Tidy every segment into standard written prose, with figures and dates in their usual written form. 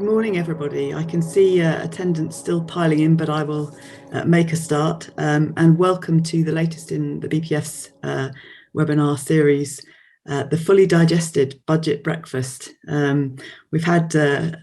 morning, everybody. I can see attendance still piling in, but I will make a start. And welcome to the latest in the BPF's webinar series, the Fully Digested Budget Breakfast. We've had a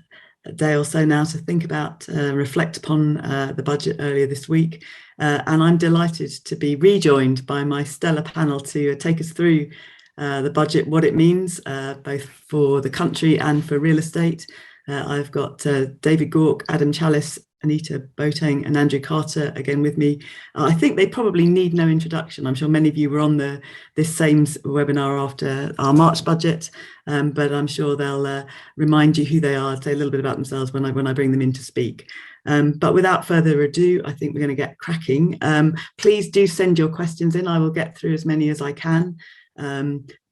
day or so now to think about, reflect upon the budget earlier this week. And I'm delighted to be rejoined by my stellar panel to take us through the budget, what it means, both for the country and for real estate. I've got David Gork, Adam Chalice, Anita Boateng and Andrew Carter again with me. I think they probably need no introduction. I'm sure many of you were on this same webinar after our March budget, but I'm sure they'll remind you who they are, say a little bit about themselves when I bring them in to speak. But without further ado, I think we're going to get cracking. Please do send your questions in. I will get through as many as I can.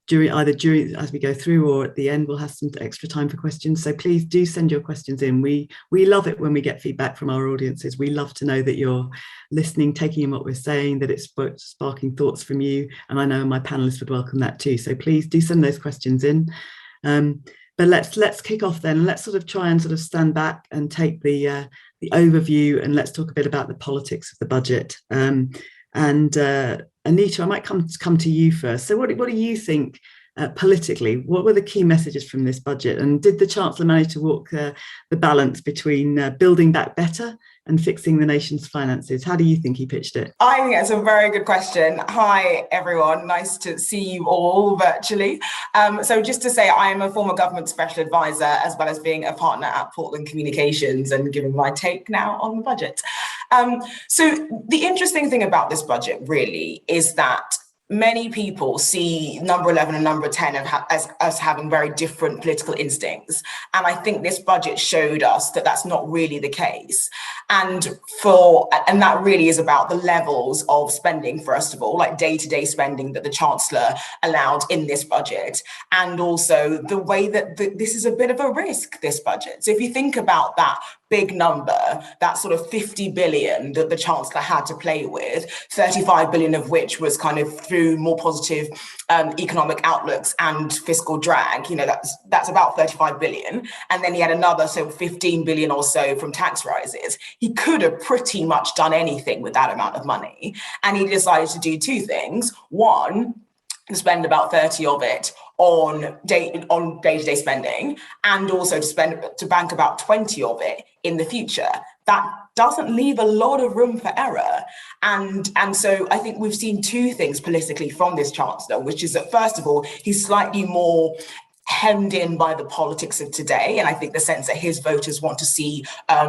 During as we go through or at the end, we'll have some extra time for questions. So please do send your questions in. We love it when we get feedback from our audiences. We love to know that you're listening, taking in what we're saying, that it's sparking thoughts from you. And I know my panelists would welcome that too. So please do send those questions in. But let's kick off then. Let's sort of try and sort of stand back and take the overview, and let's talk a bit about the politics of the budget. Anita, I might come to you first. So what do you think politically? What were the key messages from this budget? And did the Chancellor manage to walk the balance between building back better and fixing the nation's finances? How do you think he pitched it? I think that's a very good question. Hi, everyone. Nice to see you all virtually. So just to say, I am a former government special advisor, as well as being a partner at Portland Communications and giving my take now on the budget. So the interesting thing about this budget really is that many people see number 11 and number 10 as having very different political instincts. And I think this budget showed us that that's not really the case. And that really is about the levels of spending, first of all, like day-to-day spending that the Chancellor allowed in this budget. And also the way that this is a bit of a risk, this budget. So if you think about that big number, that sort of 50 billion that the Chancellor had to play with, 35 billion of which was kind of through more positive economic outlooks and fiscal drag, that's about 35 billion. And then he had another, so 15 billion or so from tax rises. He could have pretty much done anything with that amount of money. And he decided to do two things. One, to spend about 30 of it on day-to-day spending, and also to bank about 20 of it in the future. That doesn't leave a lot of room for error. And so I think we've seen two things politically from this Chancellor, which is that, first of all, he's slightly more hemmed in by the politics of today. And I think the sense that his voters want to see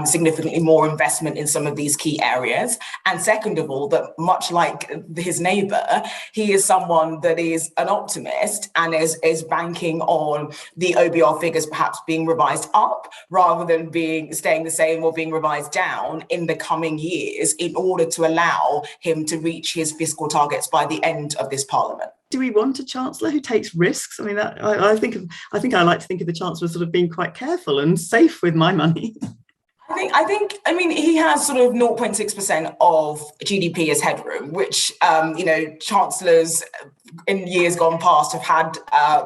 significantly more investment in some of these key areas. And second of all, that much like his neighbour, he is someone that is an optimist and is banking on the OBR figures perhaps being revised up rather than staying the same or being revised down in the coming years in order to allow him to reach his fiscal targets by the end of this Parliament. Do we want a Chancellor who takes risks? I mean, I think I like to think of the Chancellor as sort of being quite careful and safe with my money. I mean, he has sort of 0.6% of GDP as headroom, which, chancellors in years gone past have had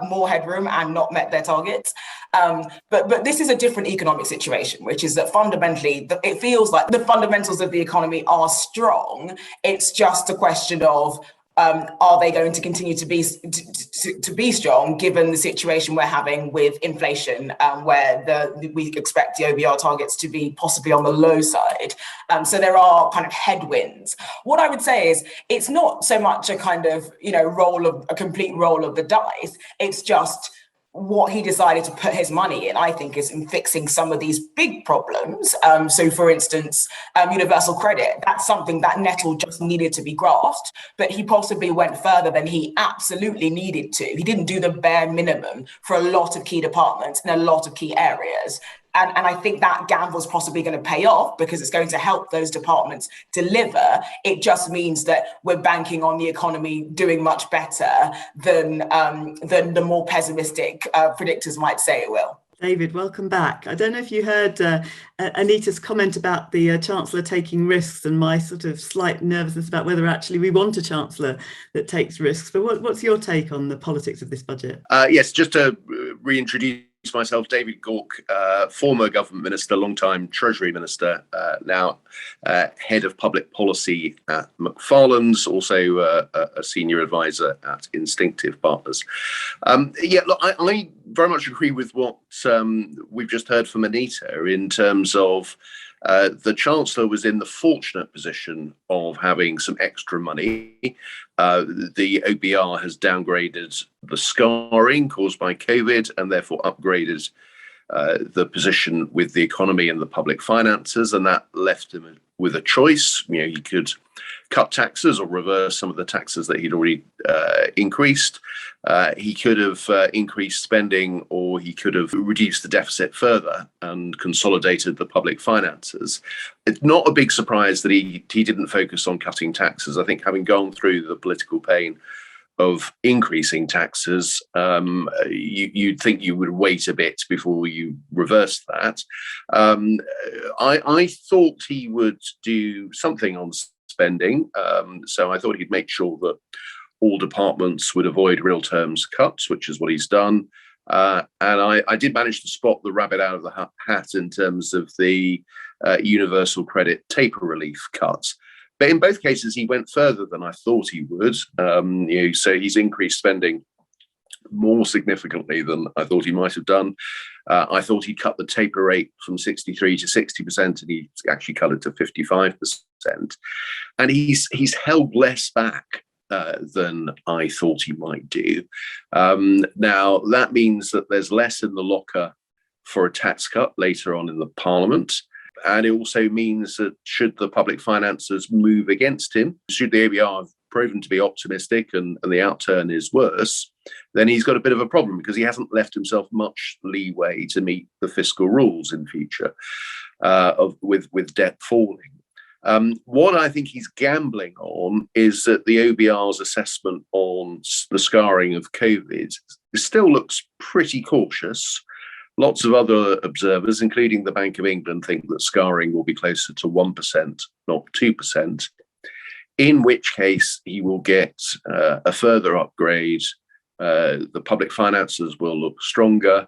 more headroom and not met their targets. But this is a different economic situation, which is that fundamentally, it feels like the fundamentals of the economy are strong. It's just a question of, are they going to continue to be strong given the situation we're having with inflation, where we expect the OBR targets to be possibly on the low side. So there are kind of headwinds. What I would say is it's not so much a kind of, a complete roll of the dice. It's just what he decided to put his money in, I think, is in fixing some of these big problems. So, for instance, universal credit, that's something that nettle just needed to be grasped, but he possibly went further than he absolutely needed to. He didn't do the bare minimum for a lot of key departments in a lot of key areas. And I think that gamble is possibly going to pay off because it's going to help those departments deliver. It just means that we're banking on the economy doing much better than the more pessimistic predictors might say it will. David, welcome back. I don't know if you heard Anita's comment about the Chancellor taking risks and my sort of slight nervousness about whether actually we want a Chancellor that takes risks. But what's your take on the politics of this budget? Yes, just to reintroduce myself, David Gauke, former government minister, long-time Treasury Minister, now head of public policy at Macfarlane's, also a senior advisor at Instinctive Partners. Look, I very much agree with what we've just heard from Anita in terms of the Chancellor was in the fortunate position of having some extra money. The OBR has downgraded the scarring caused by COVID and therefore upgraded the position with the economy and the public finances, and that left him with a choice. He could cut taxes or reverse some of the taxes that he'd already increased. He could have increased spending, or he could have reduced the deficit further and consolidated the public finances. It's not a big surprise that he didn't focus on cutting taxes. I think, having gone through the political pain of increasing taxes, you'd think you would wait a bit before you reverse that. I thought he would do something on spending, so I thought he'd make sure that all departments would avoid real terms cuts, which is what he's done. And I did manage to spot the rabbit out of the hat in terms of the universal credit taper relief cuts. But in both cases, he went further than I thought he would. So he's increased spending more significantly than I thought he might have done. I thought he'd cut the taper rate from 63 to 60%, and he actually cut it to 55%. And he's held less back than I thought he might do. Now, that means that there's less in the locker for a tax cut later on in the Parliament. And it also means that should the public finances move against him, should the ABR have proven to be optimistic and the outturn is worse, then he's got a bit of a problem, because he hasn't left himself much leeway to meet the fiscal rules in future with debt falling. What I think he's gambling on is that the OBR's assessment on the scarring of COVID still looks pretty cautious. Lots of other observers, including the Bank of England, think that scarring will be closer to 1%, not 2%, in which case he will get a further upgrade. The public finances will look stronger,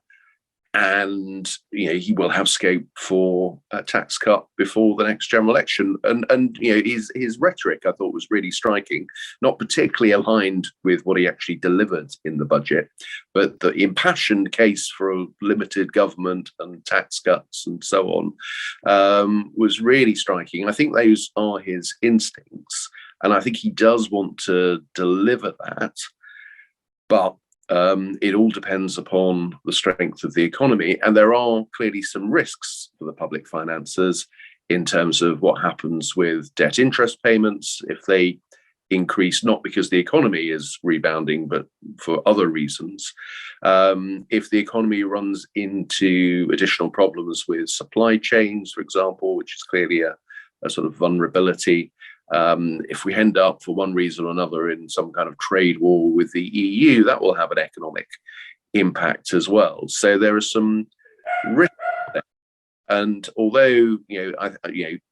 and he will have scope for a tax cut before the next general election. And his rhetoric, I thought, was really striking, not particularly aligned with what he actually delivered in the budget, but the impassioned case for a limited government and tax cuts and so on was really striking. I think those are his instincts, and I think he does want to deliver that, but it all depends upon the strength of the economy. And there are clearly some risks for the public finances in terms of what happens with debt interest payments if they increase, not because the economy is rebounding, but for other reasons. If the economy runs into additional problems with supply chains, for example, which is clearly a sort of vulnerability. If we end up, for one reason or another, in some kind of trade war with the EU, that will have an economic impact as well. So there are some risks there. And although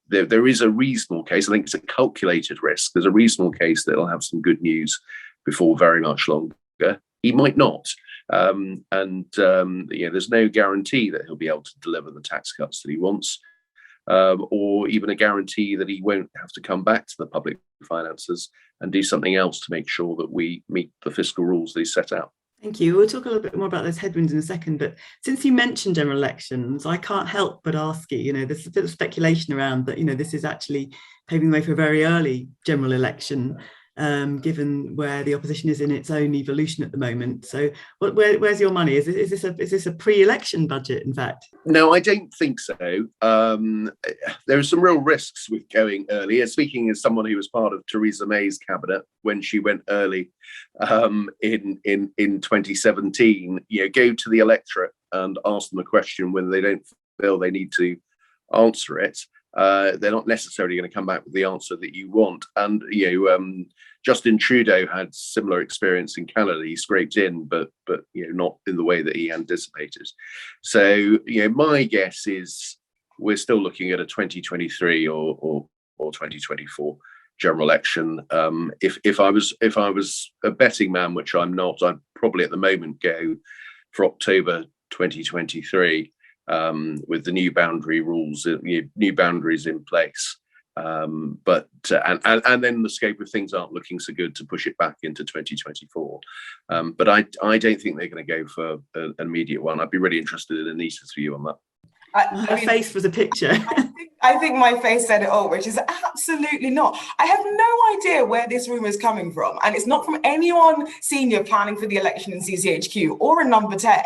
there is a reasonable case, I think it's a calculated risk. There's a reasonable case that he'll have some good news before very much longer. He might not, there's no guarantee that he'll be able to deliver the tax cuts that he wants. Or even a guarantee that he won't have to come back to the public finances and do something else to make sure that we meet the fiscal rules that he set out. Thank you. We'll talk a little bit more about those headwinds in a second, but since you mentioned general elections, I can't help but ask you, there's a bit of speculation around that, this is actually paving the way for a very early general election, given where the opposition is in its own evolution at the moment. So where's your money? Is this a pre-election budget, in fact? No, I don't think so. There are some real risks with going early. Speaking as someone who was part of Theresa May's cabinet when she went early in 2017, go to the electorate and ask them a question when they don't feel they need to answer it. They're not necessarily going to come back with the answer that you want. And Justin Trudeau had similar experience in Canada. He scraped in, but not in the way that he anticipated. So my guess is we're still looking at a 2023 or 2024 general election. If I was a betting man, which I'm not, I'd probably at the moment go for October 2023 with the new boundary rules, new boundaries in place. But then the scope of things aren't looking so good to push it back into 2024. But I don't think they're going to go for an immediate one. I'd be really interested in Anita's view on that. Her face was a picture. I think my face said it all, which is absolutely not. I have no idea where this rumour is coming from. And it's not from anyone senior planning for the election in CCHQ or in number 10.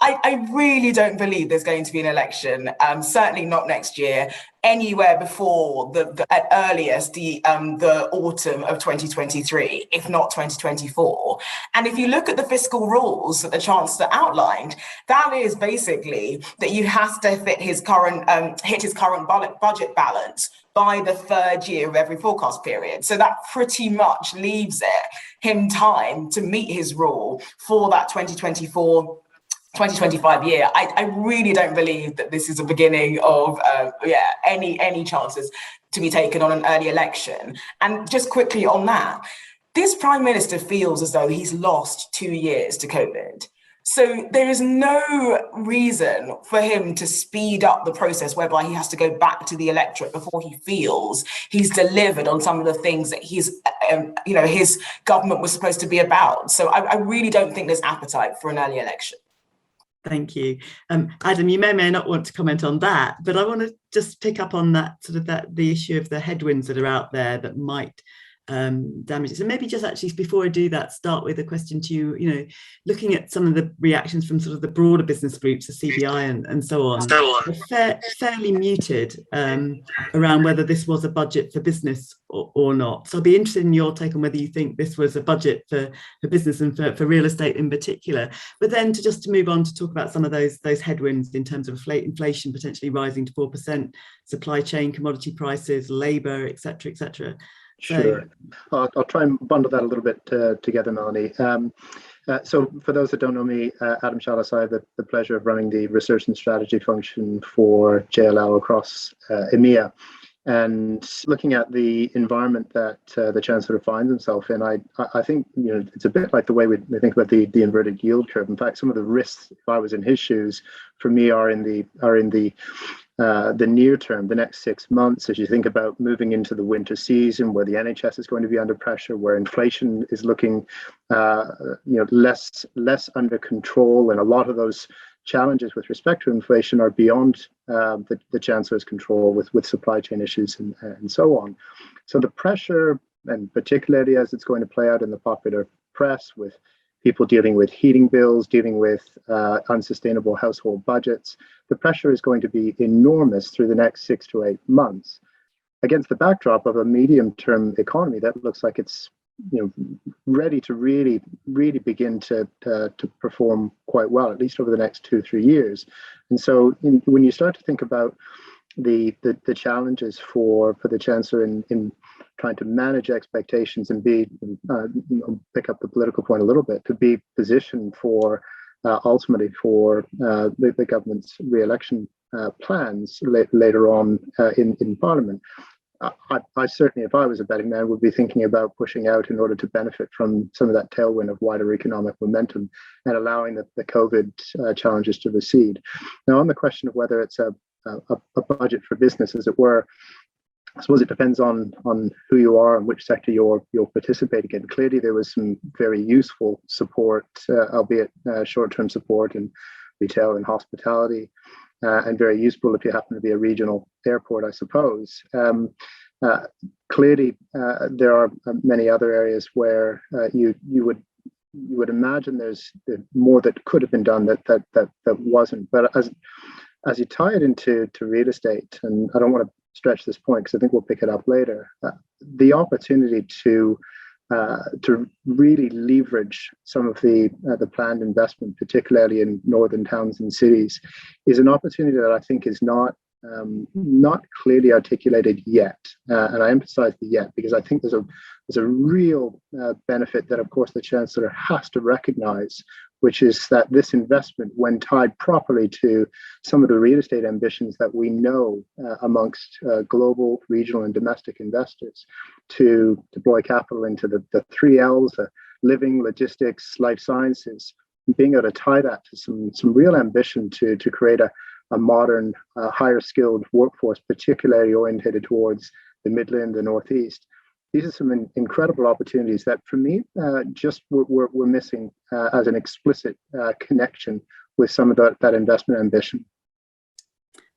I really don't believe there's going to be an election, certainly not next year, anywhere before at earliest the autumn of 2023, if not 2024. And if you look at the fiscal rules that the Chancellor outlined, that is basically that you have to hit his current budget balance by the third year of every forecast period. So that pretty much leaves him time to meet his rule for that 2025 year. I really don't believe that this is a beginning of any chances to be taken on an early election. And just quickly on that, this Prime Minister feels as though he's lost 2 years to COVID. So there is no reason for him to speed up the process whereby he has to go back to the electorate before he feels he's delivered on some of the things that his government was supposed to be about. So I really don't think there's appetite for an early election. Thank you. Adam, you may not want to comment on that, but I want to just pick up on that the issue of the headwinds that are out there that might damage it. So maybe just actually before I do that, start with a question to you, looking at some of the reactions from sort of the broader business groups, the CBI and so on, fairly muted around whether this was a budget for business or not. So I'll be interested in your take on whether you think this was a budget for business and for real estate in particular. But then to move on to talk about some of those headwinds in terms of inflation potentially rising to 4%, supply chain, commodity prices, labour, etc., etc. Sure. I'll try and bundle that a little bit together, Melanie. So for those that don't know me, Adam Shallis, I have the pleasure of running the research and strategy function for JLL across EMEA. And looking at the environment that the Chancellor finds himself in, I think it's a bit like the way we think about the inverted yield curve. In fact, some of the risks, if I was in his shoes, for me are in the near term, the next 6 months, as you think about moving into the winter season, where the NHS is going to be under pressure, where inflation is looking less under control, and a lot of those challenges with respect to inflation are beyond the Chancellor's control with supply chain issues and so on. So the pressure, and particularly as it's going to play out in the popular press, with people dealing with heating bills, dealing with unsustainable household budgets, the pressure is going to be enormous through the next 6 to 8 months, against the backdrop of a medium-term economy that looks like it's ready to really begin to perform quite well, at least over the next 2-3 years. And so when you start to think about the challenges for the Chancellor in trying to manage expectations and pick up the political point a little bit, to be positioned for ultimately for the government's re-election plans later on in Parliament. I certainly, if I was a betting man, would be thinking about pushing out in order to benefit from some of that tailwind of wider economic momentum and allowing the COVID challenges to recede. Now, on the question of whether it's a budget for business, as it were, I suppose it depends on who you are and which sector you're participating in. Clearly, there was some very useful support, albeit short-term support in retail and hospitality, and very useful if you happen to be a regional airport, I suppose. Clearly, there are many other areas where you would imagine there's more that could have been done that wasn't. But as you tie it into real estate, and I don't want to stretch this point because I think we'll pick it up later, the opportunity to really leverage some of the planned investment, particularly in northern towns and cities, is an opportunity that I think is not clearly articulated yet. And I emphasize the yet because I think there's a real benefit that, of course, the Chancellor has to recognize, which is that this investment, when tied properly to some of the real estate ambitions that we know amongst global, regional, and domestic investors, to deploy capital into the 3 Ls, living, logistics, life sciences, being able to tie that to some real ambition to create a modern, higher skilled workforce, particularly orientated towards the Midland, the Northeast. These are some incredible opportunities that, for me, just we're missing as an explicit connection with some of that investment ambition.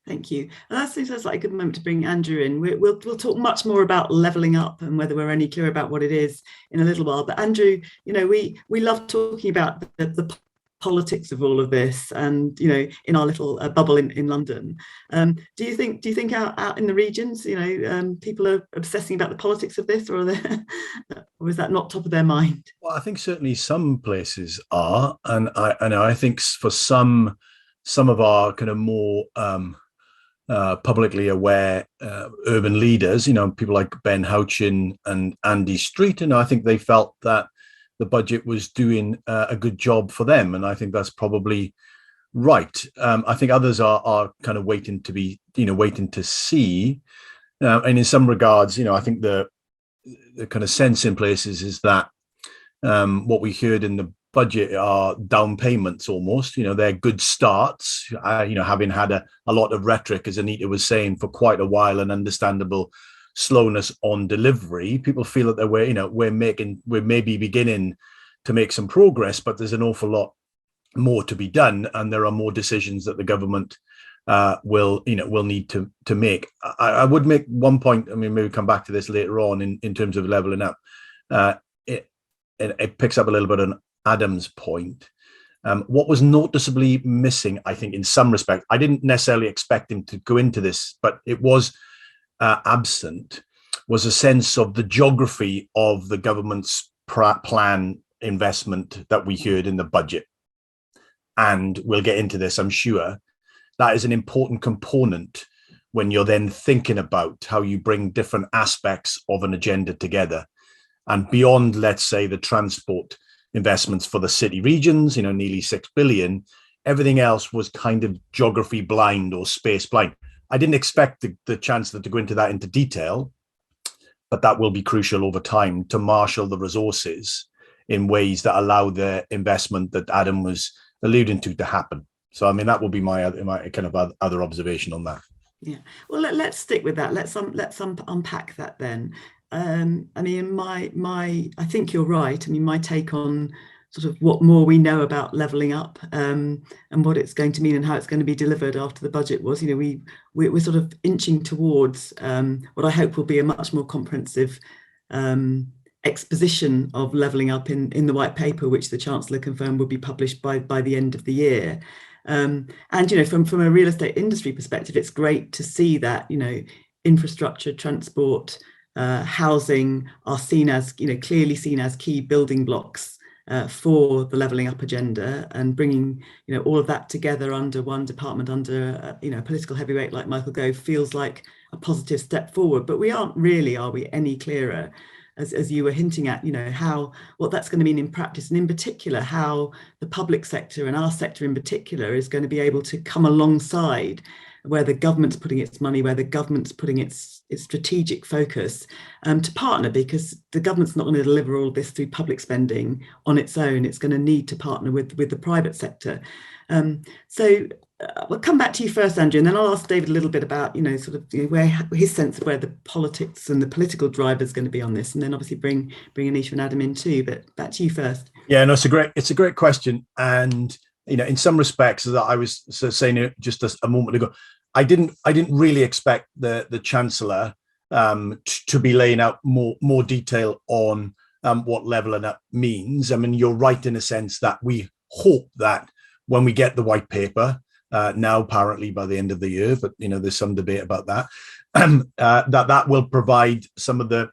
Thank you. And that seems like a good moment to bring Andrew in. We'll talk much more about levelling up and whether we're any clear about what it is in a little while. But Andrew, we love talking about the politics of all of this, and in our little bubble in London. Do you think out in the regions, people are obsessing about the politics of this, or is that not top of their mind? Well, I think certainly some places are, and I think for some of our kind of more publicly aware urban leaders, people like Ben Houchin and Andy Street, I think they felt that the budget was doing a good job for them, and I think that's probably right. I think others are kind of waiting to see, and in some regards, I think the kind of sense in places is that what we heard in the budget are down payments almost. They're good starts, having had a lot of rhetoric, as Anita was saying, for quite a while, and understandable slowness on delivery. People feel that we're maybe beginning to make some progress, but there's an awful lot more to be done, and there are more decisions that the government will need to make. I would make one point. I mean, maybe come back to this later on in terms of leveling up. It picks up a little bit on Adam's point. What was noticeably missing, I think, in some respect, I didn't necessarily expect him to go into this, but it was absent, was a sense of the geography of the government's plan investment that we heard in the budget. And we'll get into this, I'm sure. That is an important component when you're then thinking about how you bring different aspects of an agenda together. And beyond, let's say, the transport investments for the city regions, nearly 6 billion, everything else was kind of geography blind or space blind. I didn't expect the Chancellor to go into that into detail, but that will be crucial over time to marshal the resources in ways that allow the investment that Adam was alluding to happen. So, I mean, that will be my kind of other observation on that. Yeah. Well, let's stick with that. Let's unpack that then. I mean, I think you're right. I mean, my take on sort of what more we know about levelling up and what it's going to mean and how it's going to be delivered after the budget was, we're sort of inching towards what I hope will be a much more comprehensive exposition of levelling up in the white paper, which the Chancellor confirmed will be published by the end of the year. And from a real estate industry perspective, it's great to see that infrastructure, transport, housing are seen as clearly seen as key building blocks for the levelling up agenda, and bringing all of that together under one department, under a political heavyweight like Michael Gove, feels like a positive step forward. But we aren't really, are we, any clearer, as you were hinting at, what that's going to mean in practice, and in particular how the public sector, and our sector in particular, is going to be able to come alongside where the government's putting its money, where the government's putting its strategic focus, to partner, because the government's not going to deliver all of this through public spending on its own. It's going to need to partner with the private sector. So we'll come back to you first, Andrew, and then I'll ask David a little bit about, where his sense of where the politics and the political driver is going to be on this, and then obviously bring Anita and Adam in too. But back to you first. Yeah, no, it's a great question, and in some respects, as I was saying just a moment ago, I didn't really expect the Chancellor to be laying out more detail on what levelling up means. I mean, you're right in a sense that we hope that when we get the white paper, now apparently by the end of the year, but there's some debate about that, that will provide some of the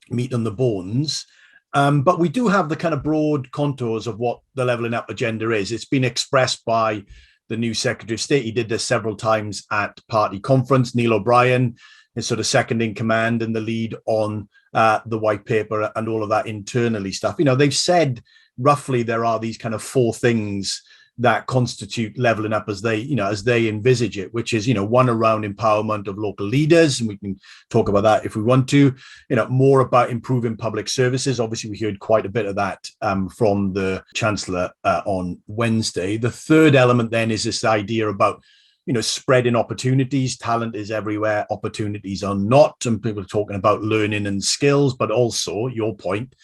meat on the bones. But we do have the kind of broad contours of what the levelling up agenda is. It's been expressed by the new Secretary of State. He did this several times at party conference. Neil O'Brien is sort of second in command and the lead on the white paper and all of that internally stuff. They've said roughly there are these kind of four things that constitute leveling up as they envisage it, which is, one around empowerment of local leaders, and we can talk about that if we want to, more about improving public services. Obviously, we heard quite a bit of that from the Chancellor on Wednesday. The third element then is this idea about spreading opportunities. Talent is everywhere, opportunities are not, and people are talking about learning and skills, but also your point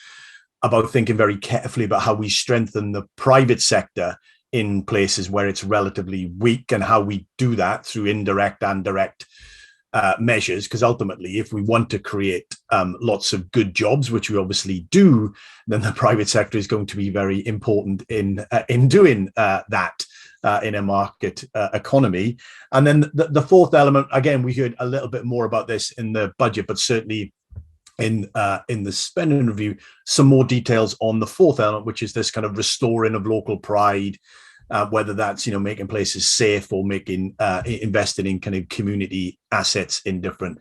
about thinking very carefully about how we strengthen the private sector in places where it's relatively weak, and how we do that through indirect and direct measures. Because ultimately, if we want to create lots of good jobs, which we obviously do, then the private sector is going to be very important in doing that in a market economy. And then the fourth element, again, we heard a little bit more about this in the budget, but certainly in the spending review, some more details on the fourth element, which is this kind of restoring of local pride, whether that's making places safe or making investing in kind of community assets in different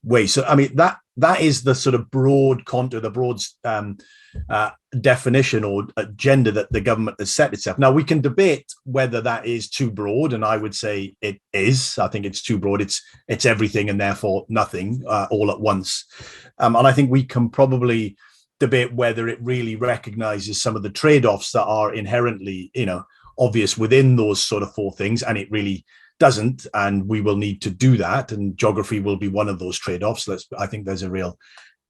ways. So I mean that is the sort of broad contour, the broad definition or agenda that the government has set itself. Now we can debate whether that is too broad, and I would say it is. I think it's too broad. It's everything and therefore nothing all at once. And I think we can probably debate whether it really recognizes some of the trade-offs that are inherently, obvious within those sort of four things, and it really doesn't. And we will need to do that, and geography will be one of those trade-offs. I think there's a real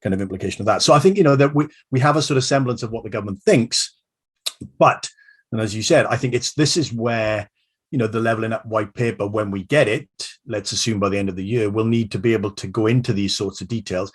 kind of implication of that. So I think, that we have a sort of semblance of what the government thinks, but, and as you said, I think this is where, the levelling up white paper, when we get it, let's assume by the end of the year, we'll need to be able to go into these sorts of details.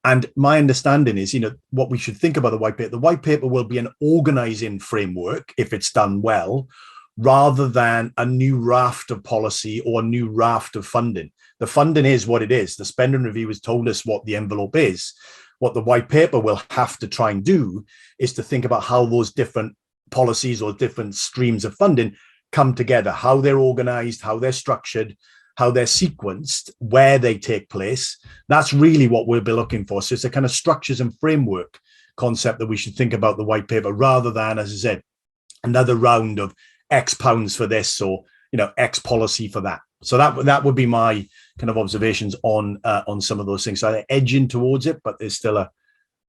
And my understanding is, what we should think about the white paper will be an organizing framework if it's done well, rather than a new raft of policy or a new raft of funding. The funding is what it is. The spending review has told us what the envelope is. What the white paper will have to try and do is to think about how those different policies or different streams of funding come together, how they're organized, how they're structured, how they're sequenced, where they take place. That's really what we'll be looking for. So it's a kind of structures and framework concept that we should think about the white paper, rather than, as I said, another round of X pounds for this or, X policy for that. So that would be my kind of observations on some of those things. So they're edging towards it, but there's still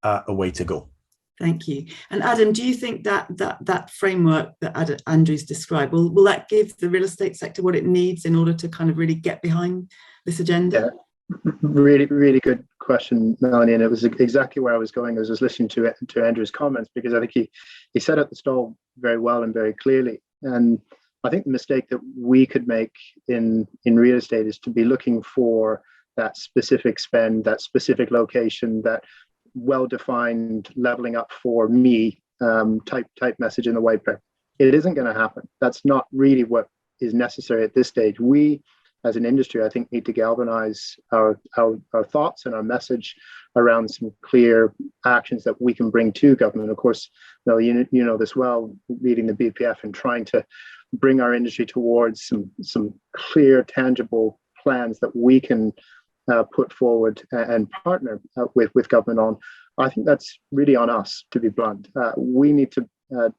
a way to go. Thank you. And Adam, do you think that framework that Andrew's described, will that give the real estate sector what it needs in order to kind of really get behind this agenda? Yeah, really, really good question, Melanie. And it was exactly where I was going. I was just listening to Andrew's comments, because I think he set out the stall very well and very clearly. And I think the mistake that we could make in real estate is to be looking for that specific spend, that specific location, that well-defined leveling up for me type message in the white paper. It isn't going to happen. That's not really what is necessary at this stage. We, as an industry, I think, need to galvanize our thoughts and our message around some clear actions that we can bring to government. Of course, you know this well, leading the BPF and trying to bring our industry towards some clear, tangible plans that we can put forward and partner with government on. I think that's really on us, to be blunt. We need to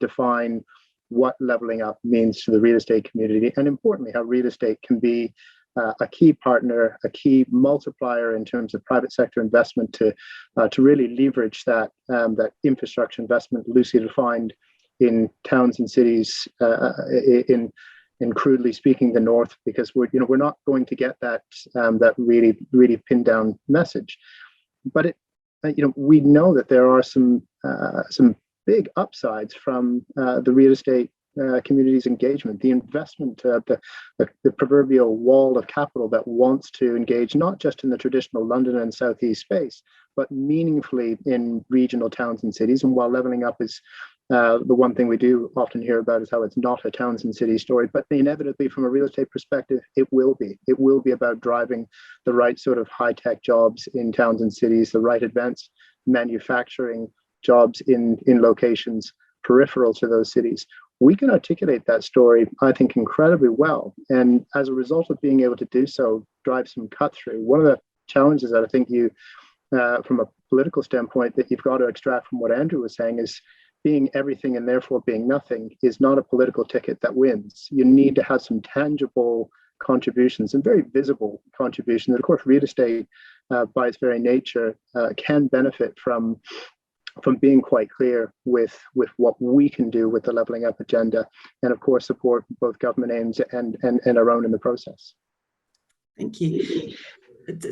define what leveling up means to the real estate community, and importantly, how real estate can be a key partner, a key multiplier in terms of private sector investment to really leverage that infrastructure investment loosely defined in towns and cities, in crudely speaking, the north, because we're not going to get that really pinned down message. But we know that there are some big upsides from the real estate community's engagement, the investment, the proverbial wall of capital that wants to engage not just in the traditional London and Southeast space, but meaningfully in regional towns and cities. And while leveling up is the one thing we do often hear about is how it's not a towns and cities story, but inevitably from a real estate perspective, it will be. It will be about driving the right sort of high-tech jobs in towns and cities, the right advanced manufacturing jobs in locations peripheral to those cities. We can articulate that story, I think, incredibly well. And as a result of being able to do so, drive some cut through. One of the challenges that I think you, from a political standpoint, that you've got to extract from what Andrew was saying is being everything and therefore being nothing is not a political ticket that wins. You need to have some tangible contributions and very visible contributions. And of course, real estate, by its very nature, can benefit from being quite clear with what we can do with the levelling up agenda, and of course support both government aims and our own in the process. Thank you.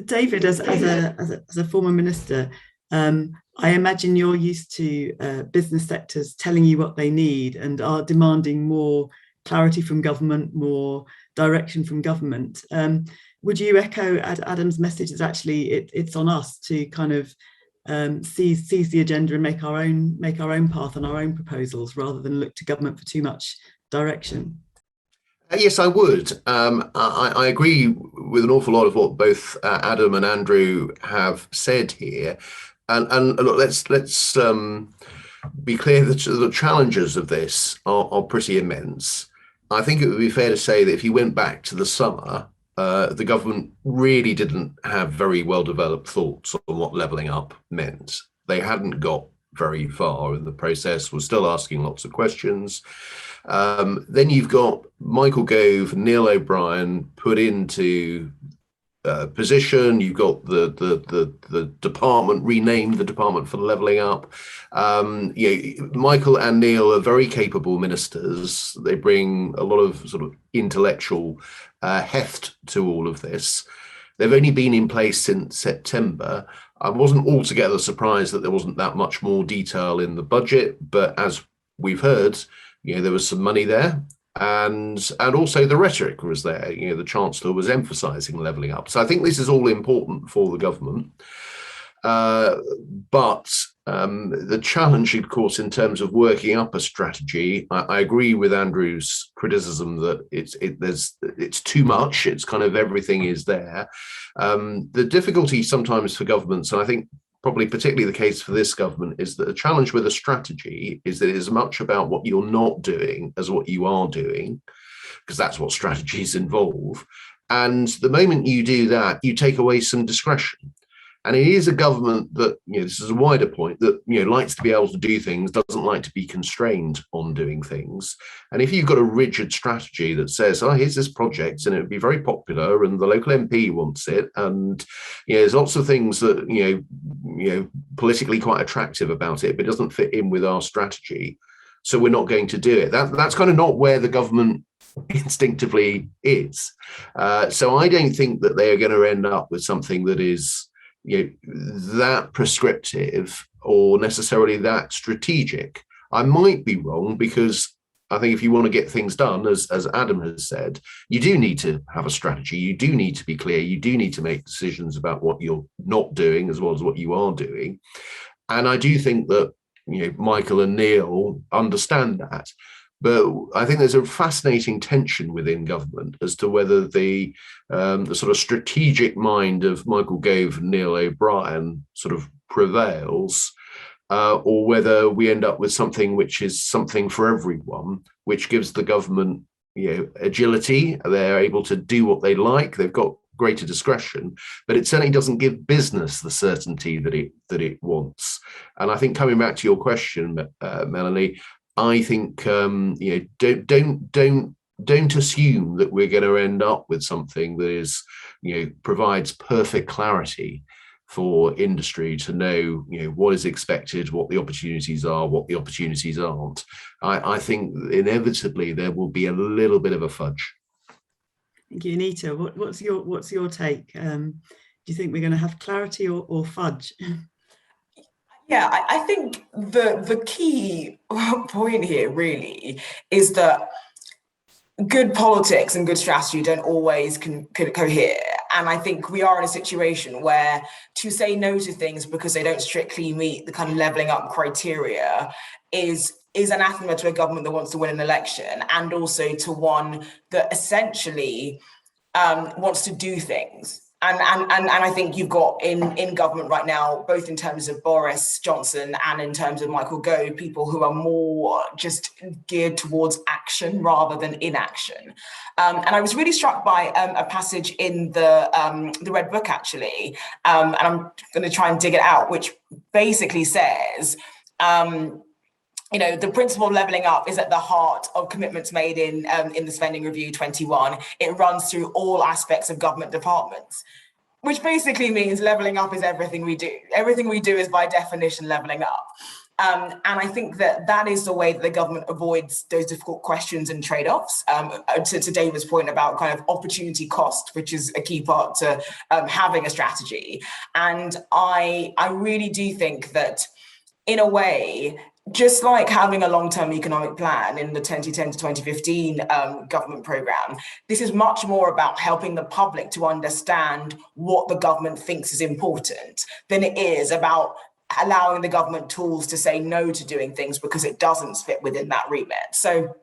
David, as a former minister, I imagine you're used to business sectors telling you what they need and are demanding more clarity from government, more direction from government. Would you echo Adam's message that actually it's on us to kind of seize the agenda and make our own path and our own proposals rather than look to government for too much direction? Yes, I would. I agree with an awful lot of what both Adam and Andrew have said here, and look, let's be clear that the challenges of this are pretty immense. I think it would be fair to say that if you went back to the summer, the government really didn't have very well developed thoughts on what levelling up meant. They hadn't got very far in the process, was still asking lots of questions. Then you've got Michael Gove, Neil O'Brien put into position. You've got the department renamed the Department for Levelling Up. Michael and Neil are very capable ministers. They bring a lot of sort of intellectual heft to all of this. They've only been in place since September. I wasn't altogether surprised that there wasn't that much more detail in the budget, but as we've heard, there was some money there, and also the rhetoric was there. The Chancellor was emphasising levelling up. So I think this is all important for the government. But the challenge, of course, in terms of working up a strategy, I agree with Andrew's criticism that it's too much. It's kind of everything is there. The difficulty sometimes for governments, and I think probably particularly the case for this government, is that the challenge with a strategy is that it is much about what you're not doing as what you are doing, because that's what strategies involve. And the moment you do that, you take away some discretion. And it is a government that, this is a wider point, that, likes to be able to do things, doesn't like to be constrained on doing things. And if you've got a rigid strategy that says, here's this project and it would be very popular and the local MP wants it, and, there's lots of things that, politically quite attractive about it, but it doesn't fit in with our strategy, so we're not going to do it. That's kind of not where the government instinctively is. So I don't think that they are going to end up with something that is that prescriptive or necessarily that strategic. I might be wrong, because I think if you want to get things done, as Adam has said, you do need to have a strategy. You do need to be clear. You do need to make decisions about what you're not doing as well as what you are doing. And I do think that Michael and Neil understand that. But I think there's a fascinating tension within government as to whether the sort of strategic mind of Michael Gove and Neil O'Brien sort of prevails, or whether we end up with something which is something for everyone, which gives the government agility. They're able to do what they like. They've got greater discretion, but it certainly doesn't give business the certainty that it wants. And I think, coming back to your question, Melanie, I think don't assume that we're going to end up with something that is provides perfect clarity for industry to know what is expected, what the opportunities are, what the opportunities aren't. I think inevitably there will be a little bit of a fudge. Thank you, Anita. What's your take? Do you think we're going to have clarity or fudge? Yeah, I think the key point here really is that good politics and good strategy don't always cohere. And I think we are in a situation where to say no to things because they don't strictly meet the kind of levelling up criteria is anathema to a government that wants to win an election, and also to one that essentially wants to do things. And I think you've got in government right now, both in terms of Boris Johnson and in terms of Michael Gove, people who are more just geared towards action rather than inaction. And I was really struck by a passage in the Red Book, actually, and I'm going to try and dig it out, which basically says, the principle of levelling up is at the heart of commitments made in the Spending Review 21. It runs through all aspects of government departments, which basically means levelling up is everything we do. Everything we do is by definition levelling up. And I think that is the way that the government avoids those difficult questions and trade-offs. To David's point about kind of opportunity cost, which is a key part to having a strategy. And I really do think that, in a way, just like having a long-term economic plan in the 2010 to 2015 government programme, this is much more about helping the public to understand what the government thinks is important than it is about allowing the government tools to say no to doing things because it doesn't fit within that remit. So,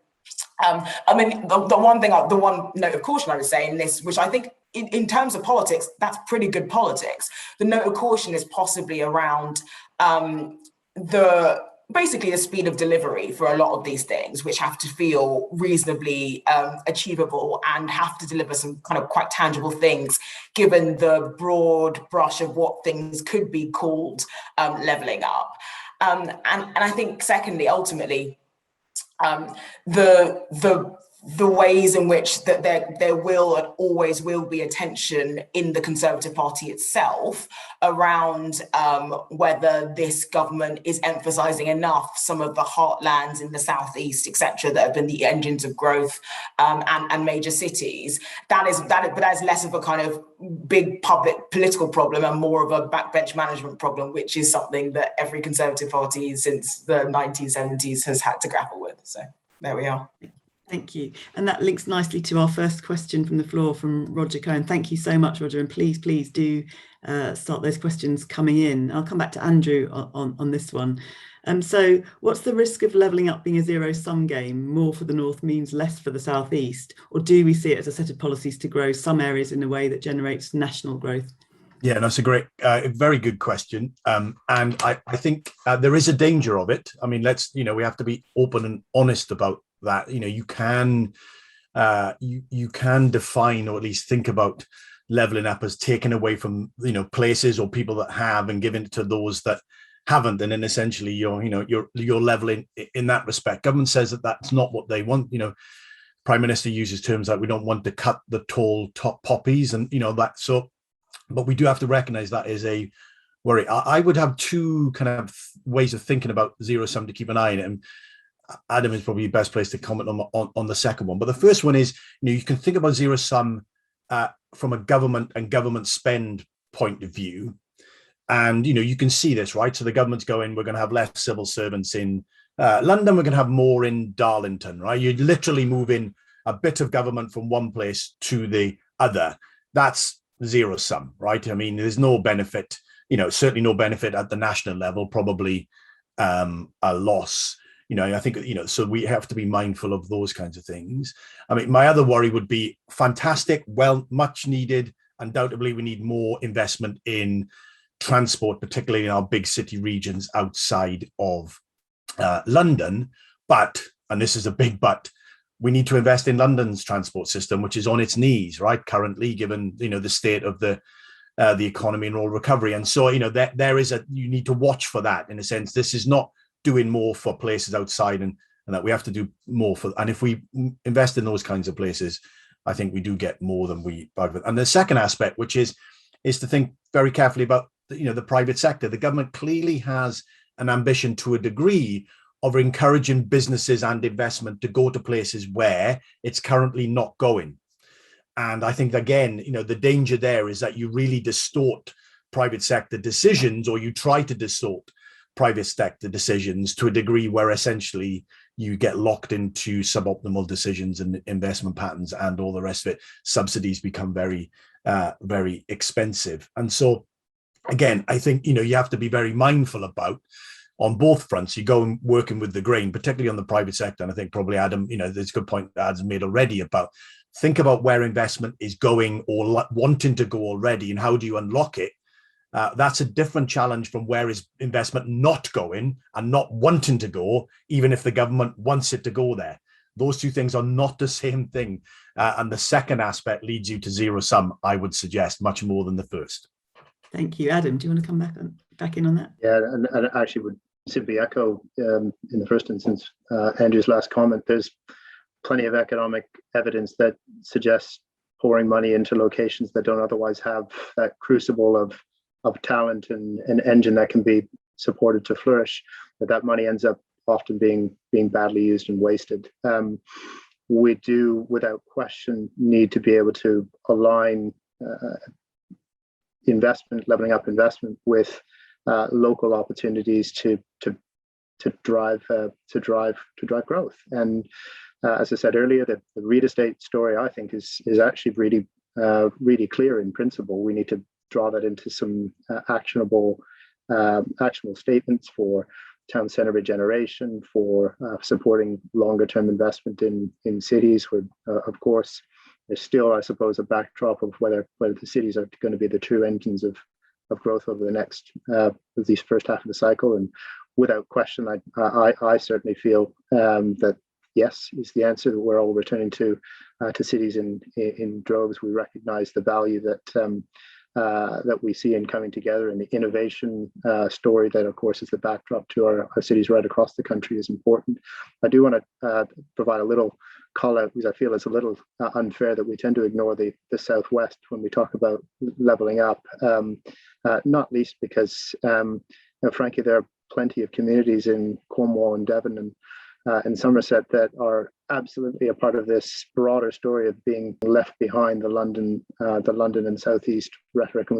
I mean, the one note of caution I would say in this, which I think in terms of politics, that's pretty good politics. The note of caution is possibly around basically the speed of delivery for a lot of these things, which have to feel reasonably achievable and have to deliver some kind of quite tangible things, given the broad brush of what things could be called levelling up. And I think, secondly, ultimately, the ways in which that there will and always will be a tension in the Conservative Party itself around whether this government is emphasising enough some of the heartlands in the southeast, etc., that have been the engines of growth and major cities. But that is less of a kind of big public political problem and more of a backbench management problem, which is something that every Conservative Party since the 1970s has had to grapple with. So there we are. Thank you. And that links nicely to our first question from the floor from Roger Cohen. Thank you so much, Roger. And please do start those questions coming in. I'll come back to Andrew on this one. So what's the risk of levelling up being a zero-sum game? More for the North means less for the South East? Or do we see it as a set of policies to grow some areas in a way that generates national growth? Yeah, that's a great, very good question. And I think there is a danger of it. I mean, we have to be open and honest about that. You can define, or at least think about, leveling up as taken away from places or people that have and giving it to those that haven't, and then essentially you're leveling in that respect. Government says that that's not what they want. Prime Minister uses terms like we don't want to cut the tall top poppies, and that. So, but we do have to recognize that is a worry. I would have two kind of ways of thinking about zero sum to keep an eye on it. And Adam is probably the best place to comment on the second one. But the first one is, you can think about zero sum from a government and government spend point of view. And, you can see this, right? So the government's going, we're going to have less civil servants in London, we're going to have more in Darlington, right? You're literally moving a bit of government from one place to the other. That's zero sum, right? I mean, there's no benefit, certainly no benefit at the national level, probably a loss. I think, so we have to be mindful of those kinds of things. I mean, my other worry would be fantastic, well, much needed. Undoubtedly, we need more investment in transport, particularly in our big city regions outside of London. But, and this is a big but, we need to invest in London's transport system, which is on its knees, right, currently, given, the state of the economy and all recovery. And so, there is you need to watch for that, in a sense. This is not doing more for places outside, and that we have to do more for, and if we invest in those kinds of places, I think we do get more than we bargain. And the second aspect, which is to think very carefully about the private sector. The government clearly has an ambition, to a degree, of encouraging businesses and investment to go to places where it's currently not going. And I think, again, the danger there is that you really distort private sector decisions, or you try to distort private sector decisions to a degree where essentially you get locked into suboptimal decisions and investment patterns and all the rest of it. Subsidies become very, very expensive. And so, again, I think, you have to be very mindful about, on both fronts, you go and working with the grain, particularly on the private sector. And I think probably Adam, there's a good point that Adam's made already about, think about where investment is going or wanting to go already, and how do you unlock it? That's a different challenge from where is investment not going and not wanting to go, even if the government wants it to go there. Those two things are not the same thing. And the second aspect leads you to zero sum, I would suggest, much more than the first. Thank you. Adam, do you want to come back in on that? Yeah, and I actually would simply echo, in the first instance, Andrew's last comment. There's plenty of economic evidence that suggests pouring money into locations that don't otherwise have that crucible of talent and an engine that can be supported to flourish, that money ends up often being badly used and wasted. We do, without question, need to be able to align investment, leveling up investment, with local opportunities to drive growth. And as I said earlier, the real estate story, I think, is actually really clear in principle. We need to draw that into some actionable statements for town centre regeneration, for supporting longer term investment in cities, where of course there's still, I suppose, a backdrop of whether the cities are going to be the true engines of growth over the next these first half of the cycle. And without question, I certainly feel that yes is the answer, that we're all returning to cities in droves. We recognise the value that we see in coming together, and the innovation story that, of course, is the backdrop to our cities right across the country is important. I do want to provide a little call out, because I feel it's a little unfair that we tend to ignore the Southwest when we talk about levelling up, not least because, frankly, there are plenty of communities in Cornwall and Devon and Somerset that are absolutely a part of this broader story of being left behind, the London and Southeast rhetoric. And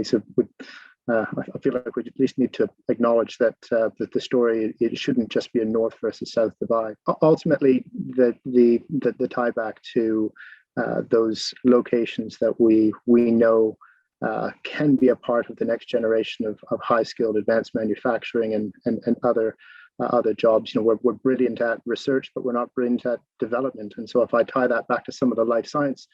I feel like we at least need to acknowledge that the story, it shouldn't just be a north versus south divide. Ultimately, the tie back to those locations that we know can be a part of the next generation of high skilled advanced manufacturing and other jobs. We're brilliant at research, but we're not brilliant at development. And so if I tie that back to some of the life science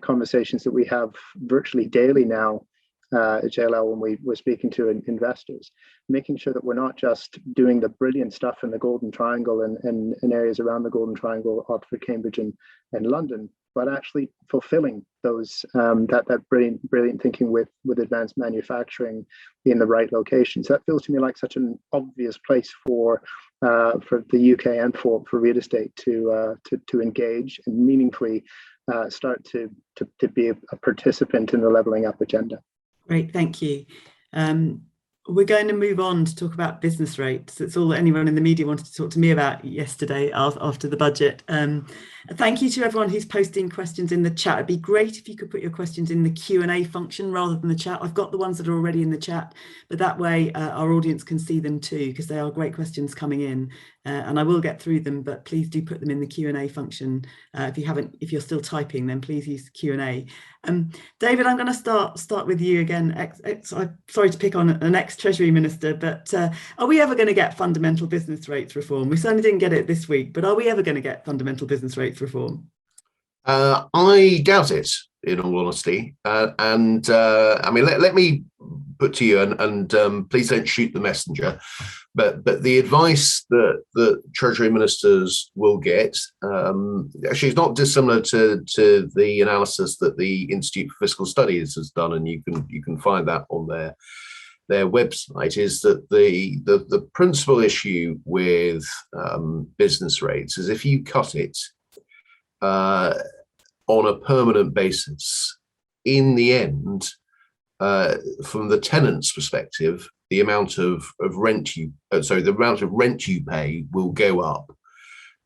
conversations that we have virtually daily now at JLL, when we're speaking to investors, making sure that we're not just doing the brilliant stuff in the Golden Triangle and areas around the Golden Triangle, Oxford, Cambridge, and London, but actually fulfilling those that brilliant thinking with advanced manufacturing in the right locations. That feels to me like such an obvious place for the UK and for real estate to engage and meaningfully start to be a participant in the levelling up agenda. Great, thank you. We're going to move on to talk about business rates. It's all that anyone in the media wanted to talk to me about yesterday after the budget. Thank you to everyone who's posting questions in the chat. It'd be great if you could put your questions in the Q&A function rather than the chat. I've got the ones that are already in the chat, but that way our audience can see them too, because they are great questions coming in. And I will get through them, but please do put them in the Q&A function. If you're still typing, then please use Q&A. David, I'm going to start with you again. I'm sorry to pick on an ex-Treasury Minister, but are we ever going to get fundamental business rates reform? We certainly didn't get it this week, but are we ever going to get fundamental business rates reform? I doubt it, in all honesty. I mean, let me put to you, and please don't shoot the messenger, but the advice that Treasury Ministers will get actually is not dissimilar to the analysis that the Institute for Fiscal Studies has done, and you can find that on their website. Is that the principal issue with business rates is if you cut it on a permanent basis, in the end, from the tenant's perspective, the amount of rent you pay will go up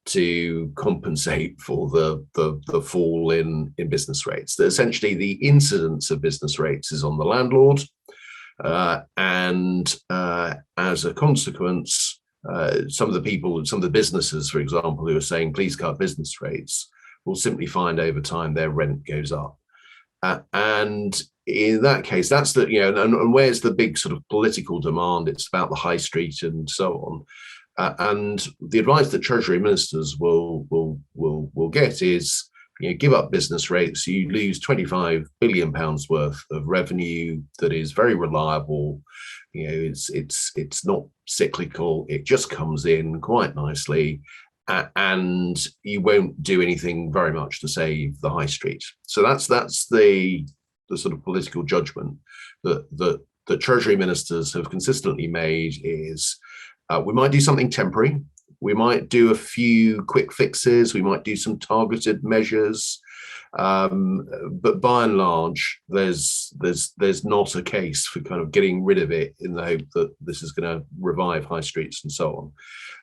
to compensate for the fall in business rates. That essentially the incidence of business rates is on the landlord, and as a consequence, some of the businesses, for example, who are saying please cut business rates, will simply find over time their rent goes up. And in that case, that's and where's the big sort of political demand? It's about the high street and so on. And the advice that Treasury Ministers will get is, give up business rates. You lose £25 billion worth of revenue that is very reliable. It's not cyclical. It just comes in quite nicely. And you won't do anything very much to save the high street. So that's the sort of political judgment that the Treasury Ministers have consistently made, is We might do something temporary. We might do a few quick fixes. We might do some targeted measures. But by and large, there's not a case for kind of getting rid of it in the hope that this is going to revive high streets and so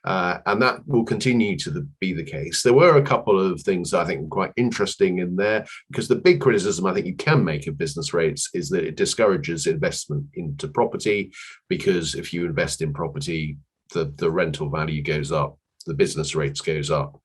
on. And that will continue to be the case. There were a couple of things that I think were quite interesting in there, because the big criticism I think you can make of business rates is that it discourages investment into property, because if you invest in property, the rental value goes up, the business rates goes up.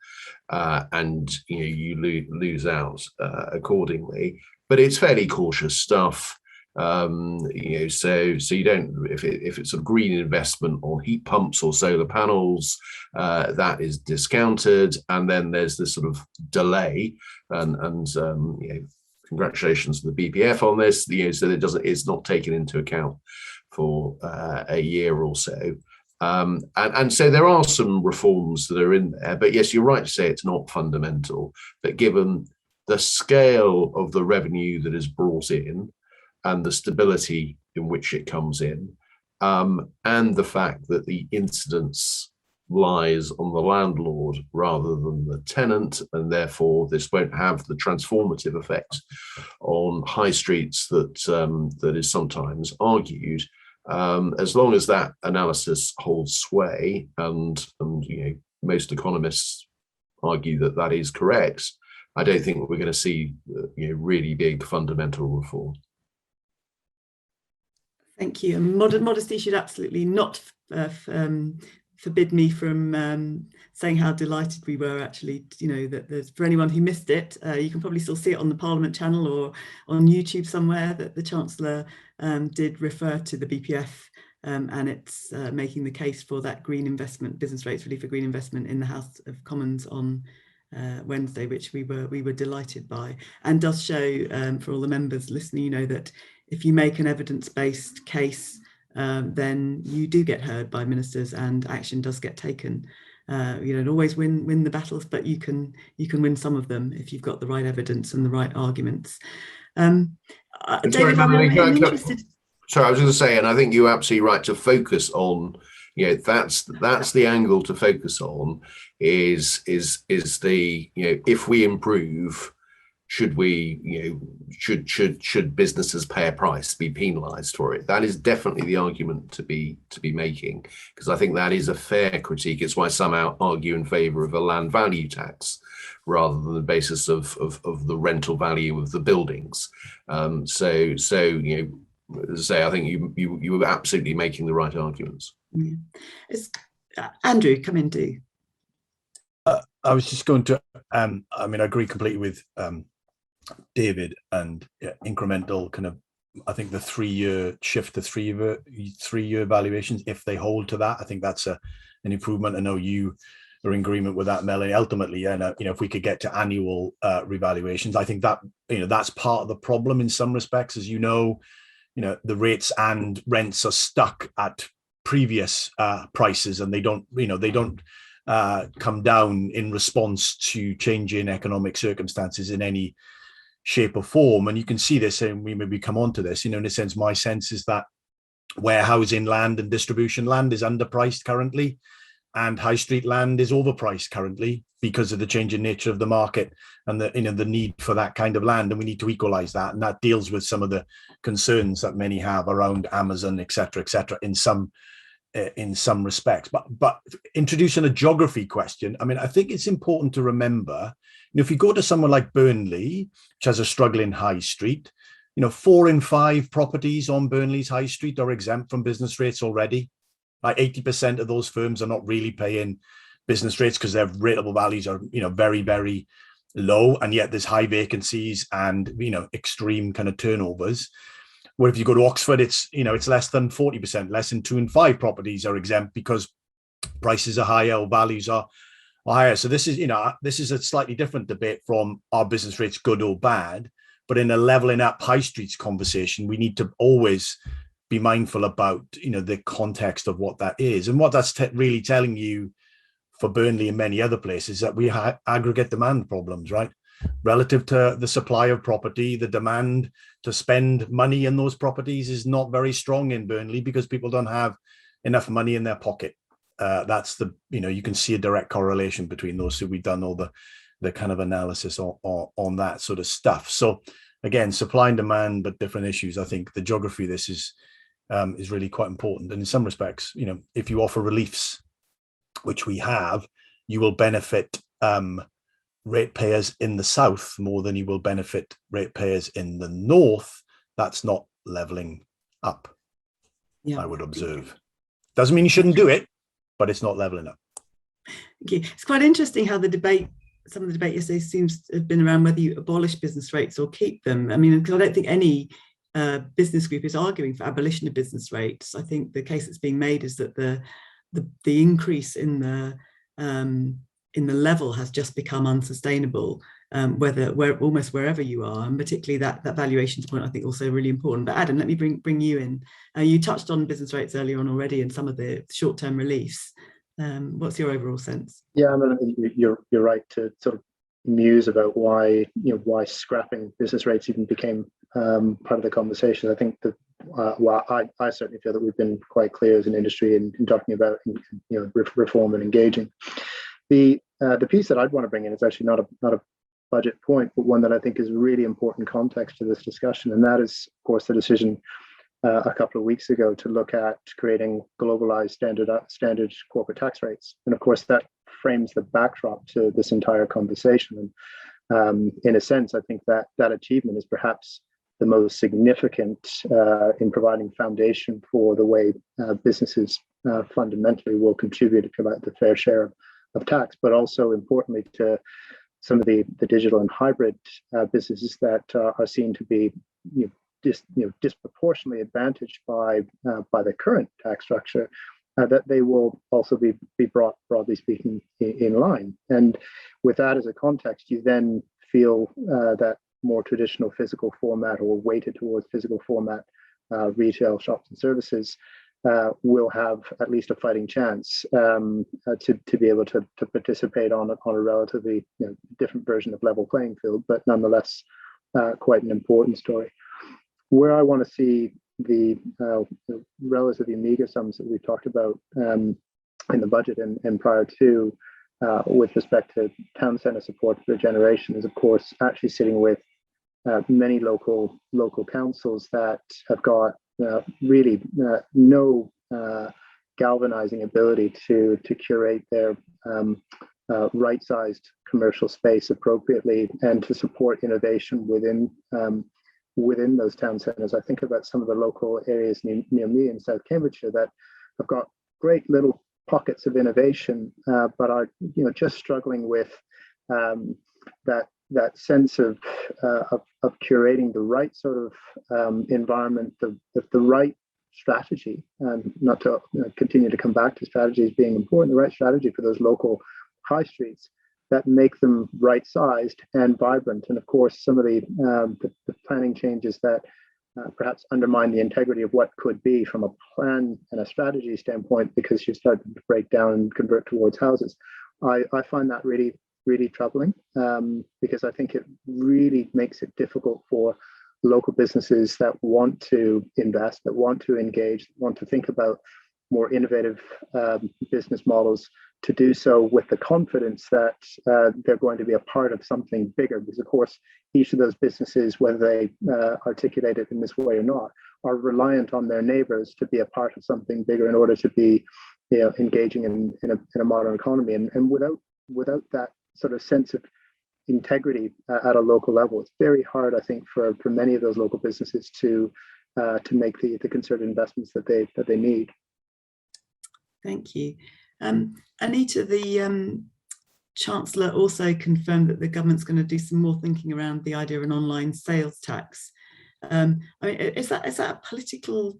And you lose out accordingly. But it's fairly cautious stuff. So you don't, if it's sort of green investment on heat pumps or solar panels, that is discounted, and then there's this sort of delay. And congratulations to the BPF on this. So it's not taken into account for a year or so. And so there are some reforms that are in there, but yes, you're right to say it's not fundamental. But given the scale of the revenue that is brought in and the stability in which it comes in, and the fact that the incidence lies on the landlord rather than the tenant, and therefore this won't have the transformative effect on high streets that is sometimes argued. As long as that analysis holds sway, and most economists argue that that is correct, I don't think we're going to see really big fundamental reform. Thank you. And modesty should absolutely not forbid me from saying how delighted we were, actually, that there's, for anyone who missed it, you can probably still see it on the Parliament channel or on YouTube somewhere, that the Chancellor did refer to the BPF and it's making the case for that green investment, business rates relief for green investment in the House of Commons on Wednesday, which we were delighted by, and does show for all the members listening, that if you make an evidence-based case, then you do get heard by ministers and action does get taken. You don't always win the battles, but you can win some of them if you've got the right evidence and the right arguments. David, I'm interested. Sorry, I was going to say, and I think you're absolutely right to focus on. That's the angle to focus on. Is the if we improve, should we should businesses pay a price, be penalised for it? That is definitely the argument to be making, because I think that is a fair critique. It's why some argue in favour of a land value tax rather than the basis of the rental value of the buildings. So as I say, I think you were absolutely making the right arguments. Yeah. Andrew, come in, do. I was just going to, I agree completely with David, and incremental kind of, I think the 3-year shift to three-year valuations, if they hold to that, I think that's an improvement. I know you are in agreement with that, Melanie. Ultimately, if we could get to annual revaluations, I think that, that's part of the problem in some respects. As the rates and rents are stuck at previous prices, and they don't come down in response to changing economic circumstances in any shape or form. And you can see this, and we maybe come on to this, in a sense, my sense is that warehousing land and distribution land is underpriced currently, and high street land is overpriced currently because of the changing nature of the market and the need for that kind of land. And we need to equalize that. And that deals with some of the concerns that many have around Amazon, et cetera, in some respects. But introducing a geography question, I think it's important to remember, if you go to someone like Burnley, which has a struggling high street, 4 in 5 properties on Burnley's high street are exempt from business rates already. Like 80% of those firms are not really paying business rates because their rateable values are, very, very low. And yet there's high vacancies and, extreme kind of turnovers. Where if you go to Oxford, it's less than 40%, less than 2 in 5 properties are exempt because prices are higher or values are higher. So this is a slightly different debate from are business rates good or bad, but in a leveling up high streets conversation, we need to always be mindful about, the context of what that is. And what that's really telling you for Burnley and many other places, that we have aggregate demand problems, right? Relative to the supply of property, the demand to spend money in those properties is not very strong in Burnley because people don't have enough money in their pocket. that's you can see a direct correlation between those. So we've done all the kind of analysis on that sort of stuff. So again, supply and demand, but different issues. I think the geography of this is really quite important. And in some respects, if you offer reliefs, which we have, you will benefit ratepayers in the south more than you will benefit ratepayers in the north. That's not leveling up, I would observe. Doesn't mean you shouldn't do it, but it's not leveling up. It's quite interesting how some of the debate yesterday seems to have been around whether you abolish business rates or keep them. I mean, because I don't think any business group is arguing for abolition of business rates. I think the case that's being made is that the increase in the level has just become unsustainable, almost wherever you are, and particularly that valuations point I think also really important. But Adam, let me bring you in. You touched on business rates earlier on already and some of the short-term reliefs. What's your overall sense? Yeah, I mean, you're right to sort of muse about why scrapping business rates even became part of the conversation. I think that I certainly feel that we've been quite clear as an industry in talking about reform and engaging. The piece that I'd want to bring in is actually not a budget point, but one that I think is really important context to this discussion, and that is, of course, the decision a couple of weeks ago to look at creating globalized standard corporate tax rates. And of course, that frames the backdrop to this entire conversation. And in a sense, I think that achievement is perhaps the most significant in providing foundation for the way businesses fundamentally will contribute to collect the fair share of tax, but also importantly to some of the digital and hybrid businesses that are seen to be disproportionately advantaged by the current tax structure, that they will also be brought, broadly speaking, in line. And with that as a context, you then feel that more traditional physical format or weighted towards physical format retail shops and services will have at least a fighting chance to be able to participate on a relatively different version of level playing field, but nonetheless quite an important story. Where I want to see the relatively meager sums that we've talked about in the budget and prior to with respect to town centre support for generation is, of course, actually sitting with many local councils that have got really no galvanizing ability to curate their right-sized commercial space appropriately and to support innovation within those town centres. I think about some of the local areas near me in South Cambridgeshire that have got great little pockets of innovation, but are just struggling with that sense of curating the right sort of environment, the right strategy, and not to continue to come back to strategies being important, the right strategy for those local high streets that make them right-sized and vibrant. And of course, some of the planning changes that perhaps undermine the integrity of what could be from a plan and a strategy standpoint, because you start to break down and convert towards houses. I find that really, really troubling, because I think it really makes it difficult for local businesses that want to invest, that want to engage, want to think about more innovative business models, to do so with the confidence that they're going to be a part of something bigger. Because of course, each of those businesses, whether they articulate it in this way or not, are reliant on their neighbors to be a part of something bigger in order to be engaging in a modern economy. And without that sort of sense of integrity at a local level, it's very hard, I think, for many of those local businesses to make the concerted investments that they need. Thank you. Anita, the Chancellor also confirmed that the government's going to do some more thinking around the idea of an online sales tax. I mean, is that a political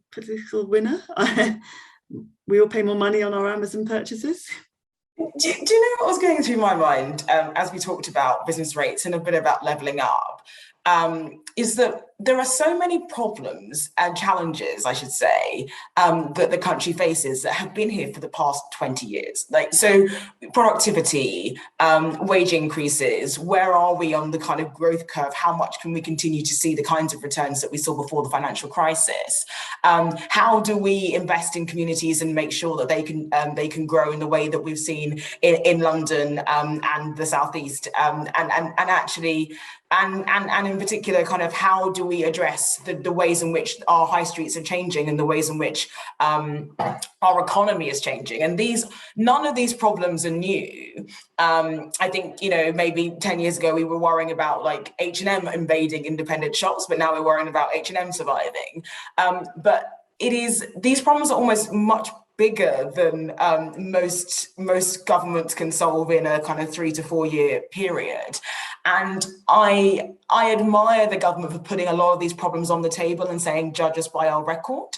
winner? We all pay more money on our Amazon purchases. Do you know what was going through my mind as we talked about business rates and a bit about levelling up? Is that there are so many problems and challenges, I should say, that the country faces that have been here for the past 20 years. Like, so productivity, wage increases, where are we on the kind of growth curve? How much can we continue to see the kinds of returns that we saw before the financial crisis? How do we invest in communities and make sure that they can grow in the way that we've seen in London and the Southeast, and in particular, kind of how do we address the ways in which our high streets are changing and the ways in which our economy is changing? And none of these problems are new. I think, maybe 10 years ago we were worrying about like H&M invading independent shops, but now we're worrying about H&M surviving. But these problems are almost much bigger than most governments can solve in a kind of 3 to 4 year period. And I admire the government for putting a lot of these problems on the table and saying, judge us by our record.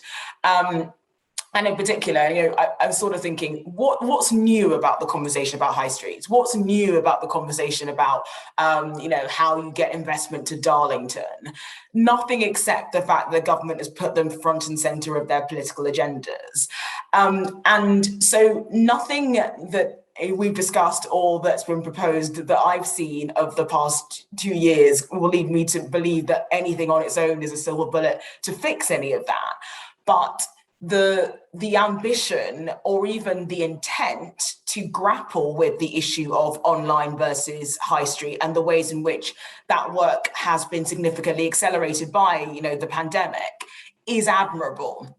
And in particular, I'm sort of thinking, what's new about the conversation about high streets? What's new about the conversation about, how you get investment to Darlington? Nothing except the fact that the government has put them front and center of their political agendas. And so nothing that we've discussed or that's been proposed that I've seen of the past 2 years will lead me to believe that anything on its own is a silver bullet to fix any of that. But the ambition or even the intent to grapple with the issue of online versus high street and the ways in which that work has been significantly accelerated by, the pandemic is admirable.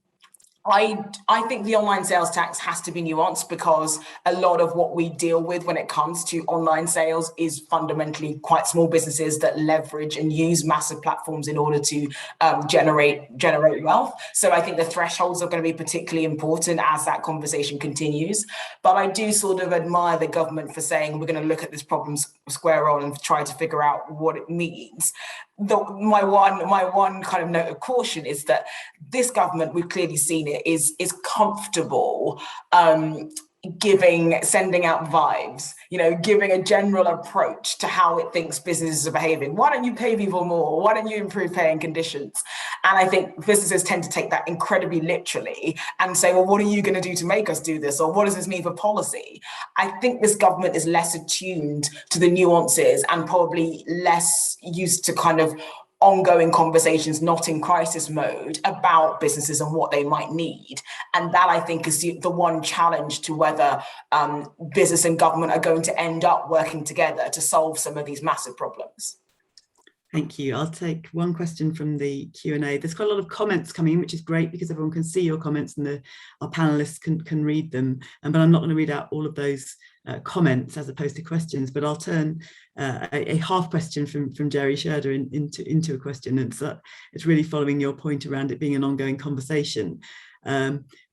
I think the online sales tax has to be nuanced because a lot of what we deal with when it comes to online sales is fundamentally quite small businesses that leverage and use massive platforms in order to generate wealth. So I think the thresholds are going to be particularly important as that conversation continues. But I do sort of admire the government for saying we're going to look at this problem square on and try to figure out what it means. My one kind of note of caution is that this government, we've clearly seen it, is comfortable sending out vibes, giving a general approach to how it thinks businesses are behaving. Why don't you pay people more? Why don't you improve pay and conditions? And I think businesses tend to take that incredibly literally and say, well, what are you going to do to make us do this? Or what does this mean for policy? I think this government is less attuned to the nuances and probably less used to kind of ongoing conversations, not in crisis mode, about businesses and what they might need. And that, I think, is the one challenge to whether business and government are going to end up working together to solve some of these massive problems. Thank you. I'll take one question from the Q&A. There's quite a lot of comments coming in, which is great because everyone can see your comments and our panelists can read them. But I'm not going to read out all of those comments as opposed to questions, but I'll turn a half question from Jerry Sherder into a question. And so it's really following your point around it being an ongoing conversation,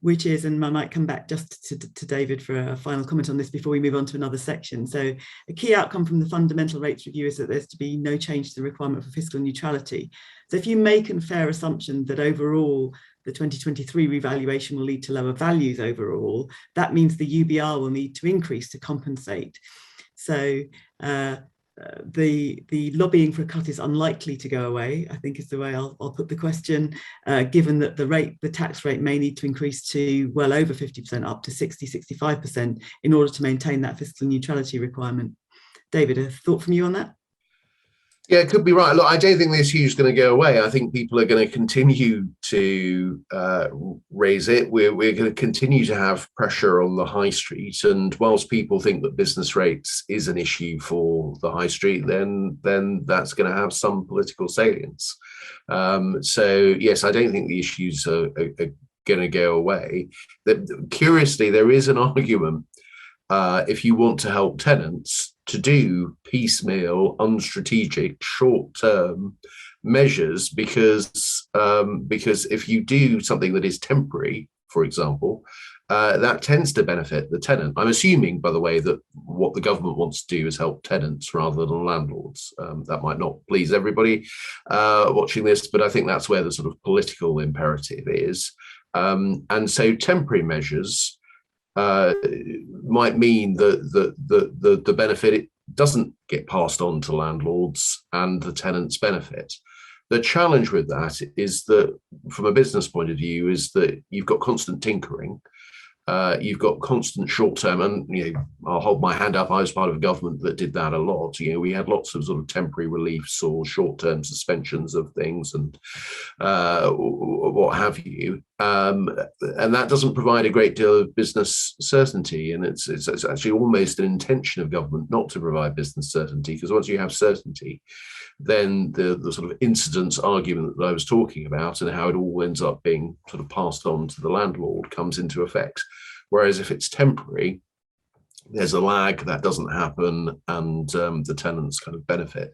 which is, and I might come back just to David for a final comment on this before we move on to another section. So a key outcome from the fundamental rates review is that there's to be no change to the requirement for fiscal neutrality. So if you make a fair assumption that overall the 2023 revaluation will lead to lower values overall, that means the UBR will need to increase to compensate. So the lobbying for a cut is unlikely to go away, I think is the way I'll put the question, given that the tax rate may need to increase to well over 50%, up to 65% in order to maintain that fiscal neutrality requirement. David, a thought from you on that? Yeah, it could be right. Look, I don't think this issue is going to go away. I think people are going to continue to raise it. We're going to continue to have pressure on the high street. And whilst people think that business rates is an issue for the high street, then that's going to have some political salience. So, yes, I don't think the issues are going to go away. Curiously, there is an argument if you want to help tenants to do piecemeal, unstrategic, short-term measures, because if you do something that is temporary, for example, that tends to benefit the tenant. I'm assuming, by the way, that what the government wants to do is help tenants rather than landlords. That might not please everybody watching this, but I think that's where the sort of political imperative is. And so temporary measures might mean that the benefit doesn't get passed on to landlords and the tenants benefit. The challenge with that is that, from a business point of view, is that you've got constant tinkering. You've got constant short-term, and I'll hold my hand up. I was part of a government that did that a lot. We had lots of sort of temporary reliefs or short-term suspensions of things, and what have you. And that doesn't provide a great deal of business certainty. And it's actually almost an intention of government not to provide business certainty, because once you have certainty, then the sort of incidence argument that I was talking about and how it all ends up being sort of passed on to the landlord comes into effect. Whereas if it's temporary, there's a lag, that doesn't happen, and the tenants kind of benefit.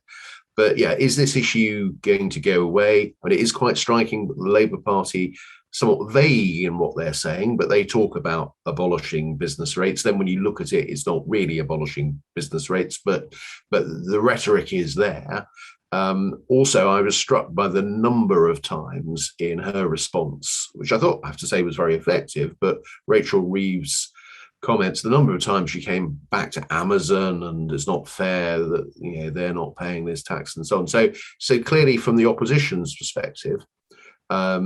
But yeah, is this issue going to go away? I mean, it is quite striking that the Labour Party, somewhat vague in what they're saying, but they talk about abolishing business rates. Then when you look at it, it's not really abolishing business rates, but the rhetoric is there. Also, I was struck by the number of times in her response, which I thought, I have to say, was very effective, but Rachel Reeves' comments, the number of times she came back to Amazon and it's not fair that they're not paying this tax and so on. So clearly, from the opposition's perspective, how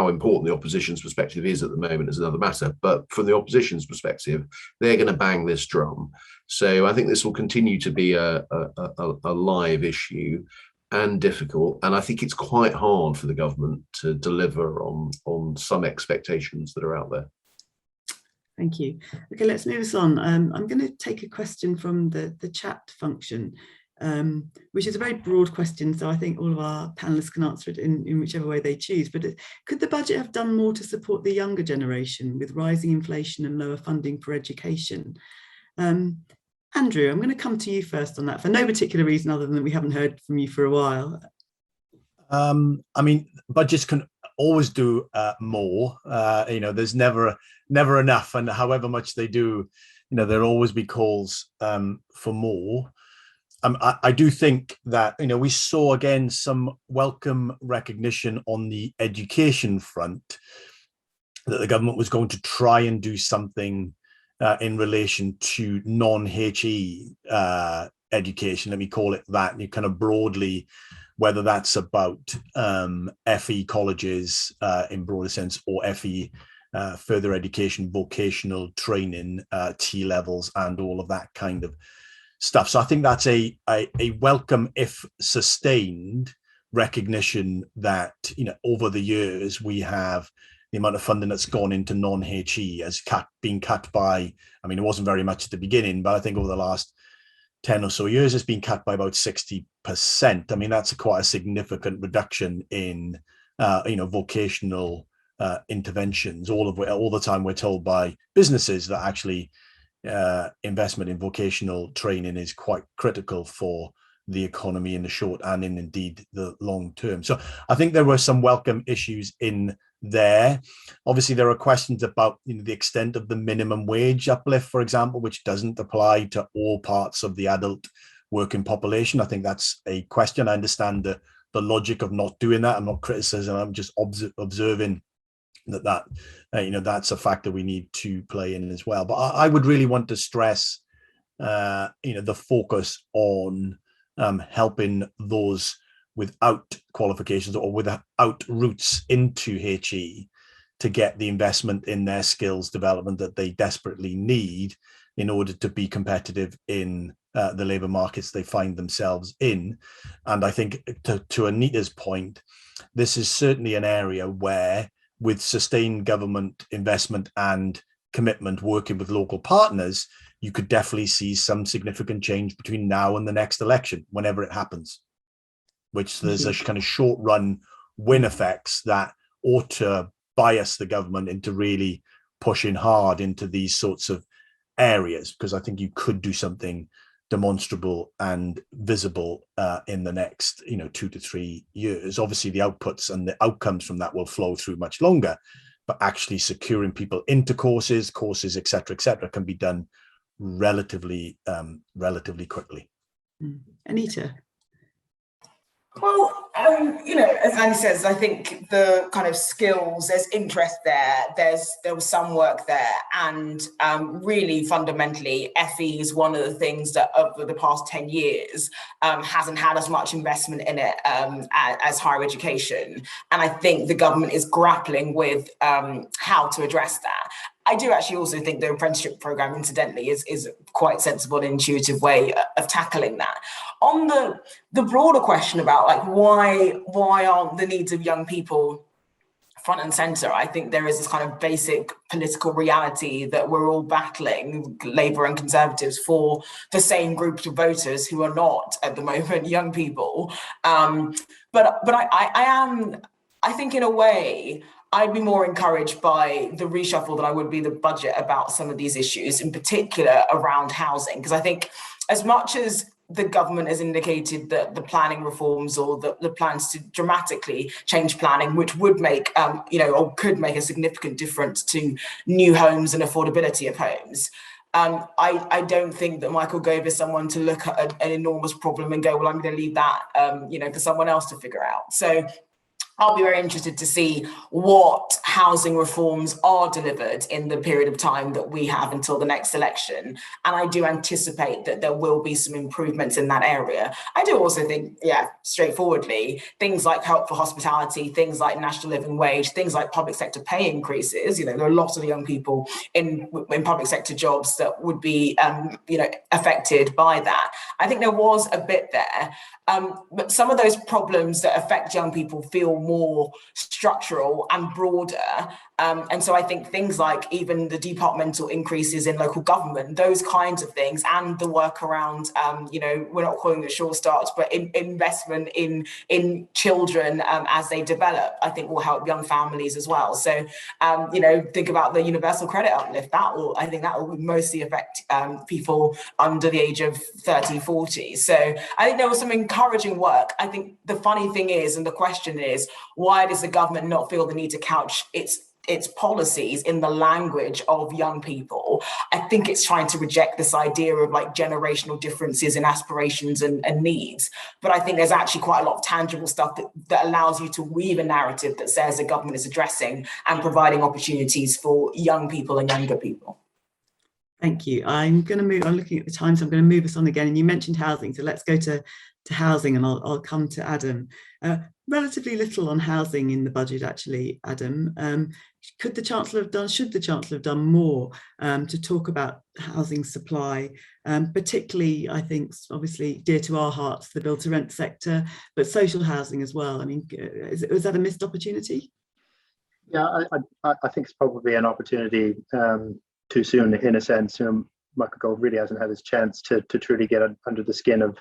important the opposition's perspective is at the moment is another matter. But from the opposition's perspective, they're going to bang this drum. So I think this will continue to be a live issue and difficult. And I think it's quite hard for the government to deliver on some expectations that are out there. Thank you. Okay, let's move us on. I'm going to take a question from the chat function, which is a very broad question, so I think all of our panelists can answer it in whichever way they choose. But could the budget have done more to support the younger generation with rising inflation and lower funding for education? Andrew, I'm going to come to you first on that, for no particular reason other than that we haven't heard from you for a while. I mean, budgets can always do more. There's never enough, and however much they do, there'll always be calls for more. I do think that we saw again some welcome recognition on the education front, that the government was going to try and do something in relation to non-HE education, let me call it that, and kind of broadly, whether that's about FE colleges in broader sense, or FE further education, vocational training, T levels, and all of that kind of stuff. So I think that's a welcome, if sustained, recognition that over the years we have the amount of funding that's gone into non-HE has been cut by, I mean, it wasn't very much at the beginning, but I think over the last 10 or so years, it's been cut by about 60%. I mean, that's quite a significant reduction in, vocational interventions. All the time we're told by businesses that actually investment in vocational training is quite critical for the economy in the short and indeed the long term. So I think there were some welcome issues in there. Obviously, there are questions about the extent of the minimum wage uplift, for example, which doesn't apply to all parts of the adult working population. I think that's a question. I understand the logic of not doing that. I'm not criticizing. I'm just observing that that's a factor we need to play in as well. But I would really want to stress the focus on helping those without qualifications or without routes into HE to get the investment in their skills development that they desperately need in order to be competitive in the labour markets they find themselves in. And I think to Anita's point, this is certainly an area where, with sustained government investment and commitment working with local partners, you could definitely see some significant change between now and the next election, whenever it happens, which there's a kind of short run win effects that ought to bias the government into really pushing hard into these sorts of areas, because I think you could do something demonstrable and visible in the next 2 to 3 years. Obviously, the outputs and the outcomes from that will flow through much longer, but actually securing people into courses, et cetera, can be done relatively quickly. Anita. Well, You know, as Andy says, I think the kind of skills, there's interest there, there was some work there, and really fundamentally, FE is one of the things that over the past 10 years hasn't had as much investment in it as higher education. And I think the government is grappling with how to address that. I do actually also think the apprenticeship programme, incidentally, is quite sensible and intuitive way of tackling that. On the broader question about like why aren't the needs of young people front and centre, I think there is this kind of basic political reality that we're all battling, Labour and Conservatives, for the same groups of voters who are not at the moment young people. But I think in a way, I'd be more encouraged by the reshuffle than I would be the budget about some of these issues, in particular around housing. Because I think as much as the government has indicated that the planning reforms or the plans to dramatically change planning, which would make, or could make a significant difference to new homes and affordability of homes, I don't think that Michael Gove is someone to look at an enormous problem and go, well, I'm going to leave that, for someone else to figure out. So I'll be very interested to see what housing reforms are delivered in the period of time that we have until the next election. And I do anticipate that there will be some improvements in that area. I do also think, straightforwardly, things like help for hospitality, things like national living wage, things like public sector pay increases. There are a lot of young people in public sector jobs that would be, affected by that. I think there was a bit there. But some of those problems that affect young people feel more structural and broader. And so I think things like even the departmental increases in local government, those kinds of things, and the work around, we're not calling it sure starts, but investment in children as they develop, I think will help young families as well. So, think about the universal credit uplift. I think that will mostly affect people under the age of 30, 40. So I think there was some encouraging work. I think the funny thing is, and the question is, why does the government not feel the need to couch its policies in the language of young people? I think it's trying to reject this idea of like generational differences in aspirations and needs. But I think there's actually quite a lot of tangible stuff that allows you to weave a narrative that says the government is addressing and providing opportunities for young people and younger people. Thank you. I'm looking at the time, so I'm going to move us on again. And you mentioned housing, so let's go to housing, and I'll come to Adam. Relatively little on housing in the budget, actually, Adam. Should the Chancellor have done more to talk about housing supply, particularly, I think, obviously dear to our hearts, the build to rent sector, but social housing as well? I mean, was that a missed opportunity? Yeah, I think it's probably an opportunity too soon, in a sense. Michael Gove really hasn't had his chance to truly get under the skin of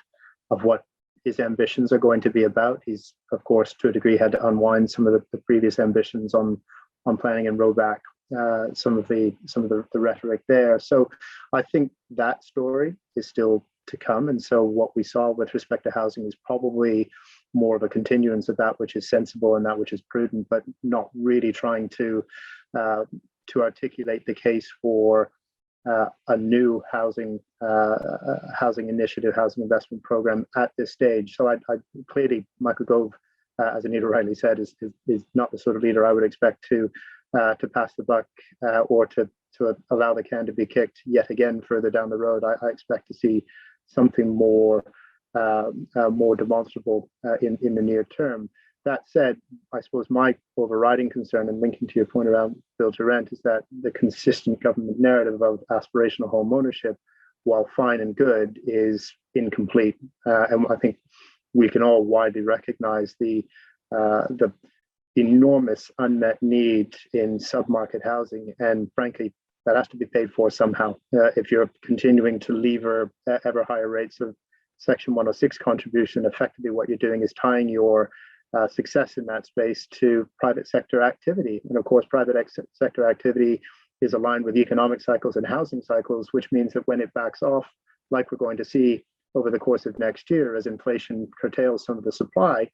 what his ambitions are going to be about. He's, of course, to a degree, had to unwind some of the previous ambitions on planning and roll back some of the rhetoric there. So I think that story is still to come. And so what we saw with respect to housing is probably more of a continuance of that which is sensible and that which is prudent, but not really trying to articulate the case for a new housing initiative, housing investment program at this stage. So I clearly, Michael Gove, as Anita rightly said, is not the sort of leader I would expect to pass the buck or to allow the can to be kicked yet again further down the road. I expect to see something more demonstrable in the near term. That said, I suppose my overriding concern, and linking to your point around build to rent, is that the consistent government narrative of aspirational home ownership, while fine and good, is incomplete. And I think we can all widely recognize the enormous unmet need in submarket housing, and frankly, that has to be paid for somehow. If you're continuing to lever ever higher rates of Section 106 contribution, effectively what you're doing is tying your success in that space to private sector activity. And of course, private sector activity is aligned with economic cycles and housing cycles, which means that when it backs off, like we're going to see over the course of next year, as inflation curtails some of the supply,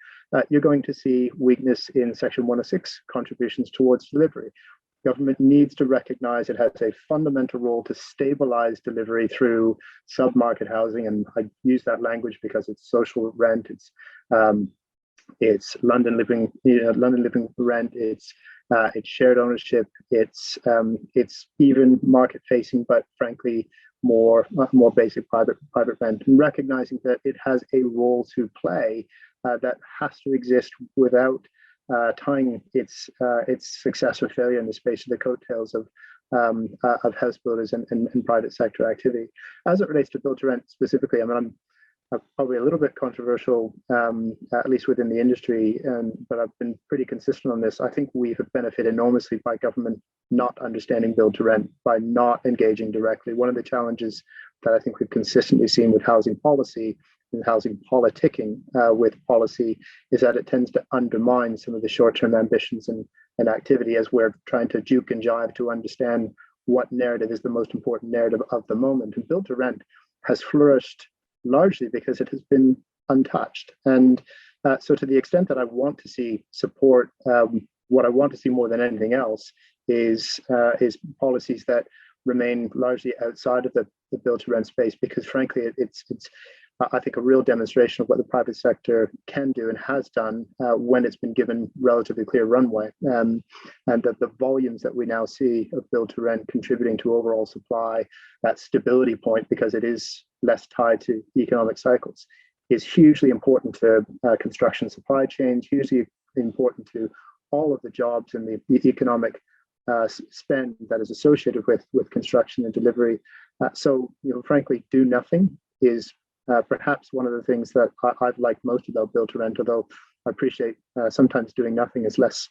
you're going to see weakness in Section 106 contributions towards delivery. Government needs to recognize it has a fundamental role to stabilize delivery through submarket housing. And I use that language because it's social rent, it's it's London living rent, it's shared ownership, it's even market facing, but frankly more basic private rent, and recognizing that it has a role to play that has to exist without tying its success or failure in the space of the coattails of house builders and private sector activity. As it relates to build to rent specifically, I mean, I'm probably a little bit controversial, at least within the industry, but I've been pretty consistent on this. I think we have benefited enormously by government not understanding build to rent, by not engaging directly. One of the challenges that I think we've consistently seen with housing policy and housing politicking with policy is that it tends to undermine some of the short-term ambitions and activity as we're trying to juke and jive to understand what narrative is the most important narrative of the moment. And build to rent has flourished largely because it has been untouched. And so to the extent that I want to see support, what I want to see more than anything else is policies that remain largely outside of the build to rent space, because frankly, it's I think a real demonstration of what the private sector can do and has done when it's been given relatively clear runway, and that the volumes that we now see of build to rent contributing to overall supply, that stability point, because it is less tied to economic cycles, is hugely important to construction supply chains, hugely important to all of the jobs and the economic spend that is associated with construction and delivery. So, frankly, do nothing is perhaps one of the things that I've liked most about build to rent, although I appreciate sometimes doing nothing is less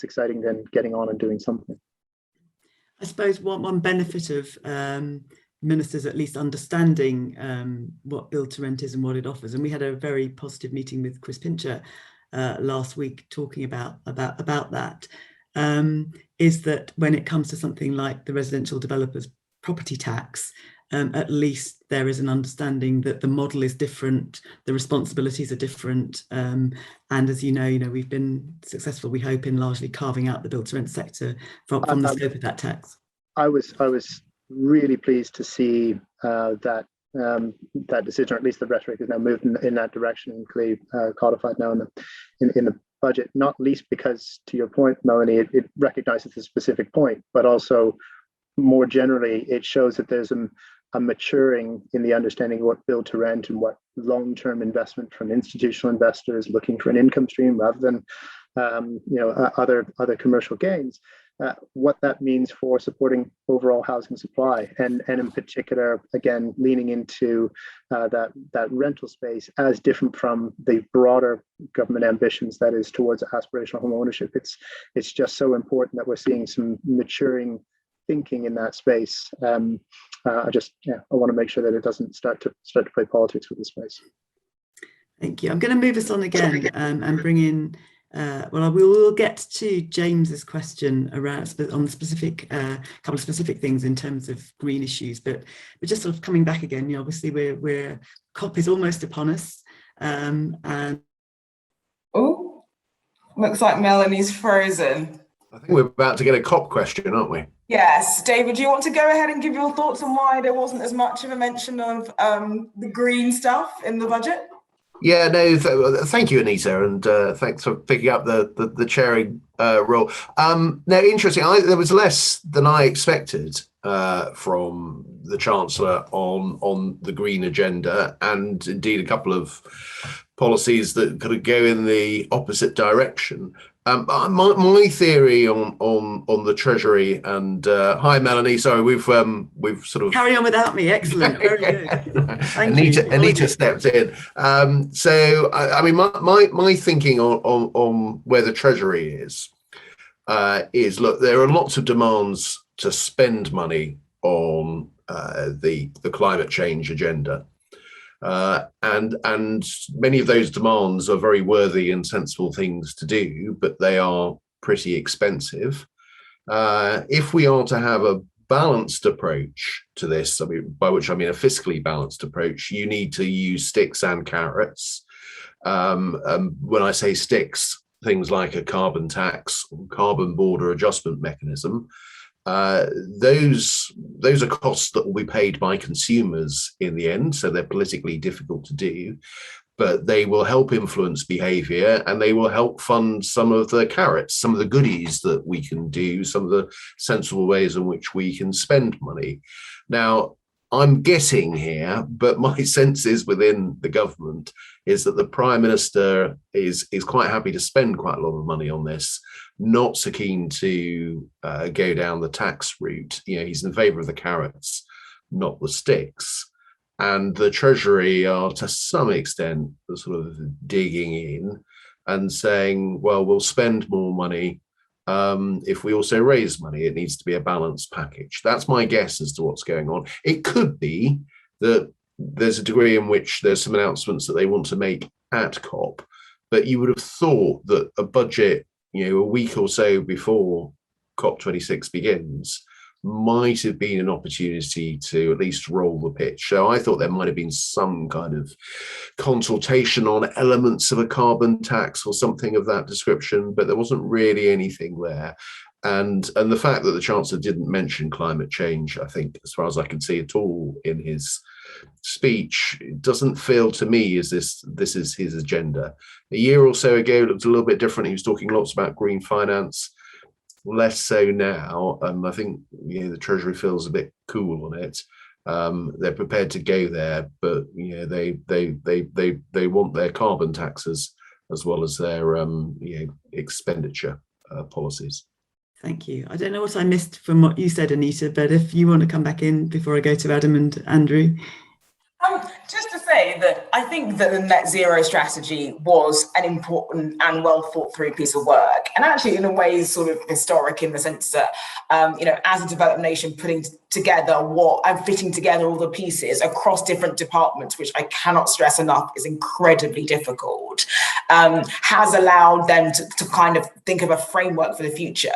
exciting than getting on and doing something. I suppose one benefit of ministers at least understanding what build to rent is and what it offers, and we had a very positive meeting with Chris Pincher last week talking about that, is that when it comes to something like the residential developers property tax, at least there is an understanding that the model is different, the responsibilities are different, and as you know, we've been successful, we hope, in largely carving out the build to rent sector from the scope of that tax. I was really pleased to see that decision, or at least the rhetoric is now moved in that direction, and clearly codified now in the budget, not least because, to your point, Melanie, it recognizes a specific point, but also more generally, it shows that there's a maturing in the understanding of what build to rent and what long-term investment from institutional investors looking for an income stream rather than other commercial gains, what that means for supporting overall housing supply, and in particular, again, leaning into that rental space as different from the broader government ambitions that is towards aspirational home ownership. It's just so important that we're seeing some maturing thinking in that space. I want to make sure that it doesn't start to play politics with the space. Thank you. I'm going to move us on again and bring in. We will get to James's question around on the specific couple of specific things in terms of green issues, but we're just sort of coming back again. Obviously, we're COP is almost upon us, and looks like Melanie's frozen. I think we're about to get a COP question, aren't we? Yes. David, do you want to go ahead and give your thoughts on why there wasn't as much of a mention of the green stuff in the budget? Yeah, no, thank you, Anita, and thanks for picking up the chairing role. No, interesting. There was less than I expected from the Chancellor on the green agenda, and indeed a couple of policies that could go in the opposite direction. My theory on the Treasury, and hi Melanie, sorry, we've sort of carry on without me. Excellent, very good. Anita stepped in. So I mean, my thinking on where the Treasury is look, there are lots of demands to spend money on the climate change agenda. And many of those demands are very worthy and sensible things to do, but they are pretty expensive. If we are to have a balanced approach to this, I mean, by which I mean a fiscally balanced approach, you need to use sticks and carrots. When I say sticks, things like a carbon tax, carbon border adjustment mechanism, those are costs that will be paid by consumers in the end, so they're politically difficult to do. but they will help influence behavior, and they will help fund some of the carrots, some of the goodies that we can do, some of the sensible ways in which we can spend money. Now, I'm guessing here, but my sense is within the government is that the Prime Minister is quite happy to spend quite a lot of money on this, not so keen to go down the tax route. He's in favour of the carrots, not the sticks. And the Treasury are, to some extent, sort of digging in and saying, well, we'll spend more money if we also raise money. It needs to be a balanced package. That's my guess as to what's going on. It could be that there's a degree in which there's some announcements that they want to make at COP, but you would have thought that a budget, a week or so before COP26 begins, might have been an opportunity to at least roll the pitch. So I thought there might have been some kind of consultation on elements of a carbon tax or something of that description, but there wasn't really anything there. And the fact that the Chancellor didn't mention climate change, I think, as far as I can see at all in his speech, it doesn't feel to me as this is his agenda. A year or so ago, it looked a little bit different. He was talking lots about green finance. Less so now. I think the Treasury feels a bit cool on it. They're prepared to go there, but they want their carbon taxes as well as their expenditure policies. Thank you. I don't know what I missed from what you said, Anita, but if you want to come back in before I go to Adam and Andrew. Just to say that I think that the net zero strategy was an important and well thought through piece of work, and actually in a way is sort of historic in the sense that, as a developed nation, putting together and fitting together all the pieces across different departments, which I cannot stress enough is incredibly difficult, has allowed them to kind of think of a framework for the future.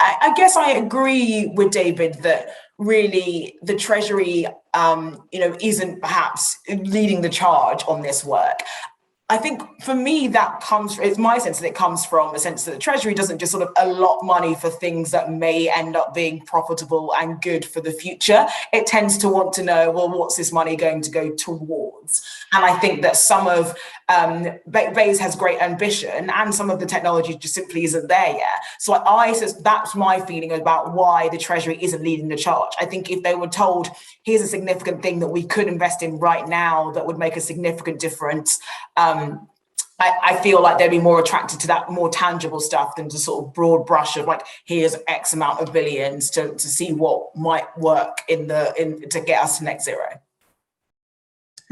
I guess I agree with David that really the Treasury, isn't perhaps leading the charge on this work. I think for me, it's my sense that it comes from a sense that the Treasury doesn't just sort of allot money for things that may end up being profitable and good for the future. It tends to want to know, well, what's this money going to go towards? And I think that some of BEIS has great ambition and some of the technology just simply isn't there yet. So that's my feeling about why the Treasury isn't leading the charge. I think if they were told, here's a significant thing that we could invest in right now that would make a significant difference, I feel like they'd be more attracted to that more tangible stuff than to sort of broad brush of like, here's X amount of billions to see what might work to get us to net zero.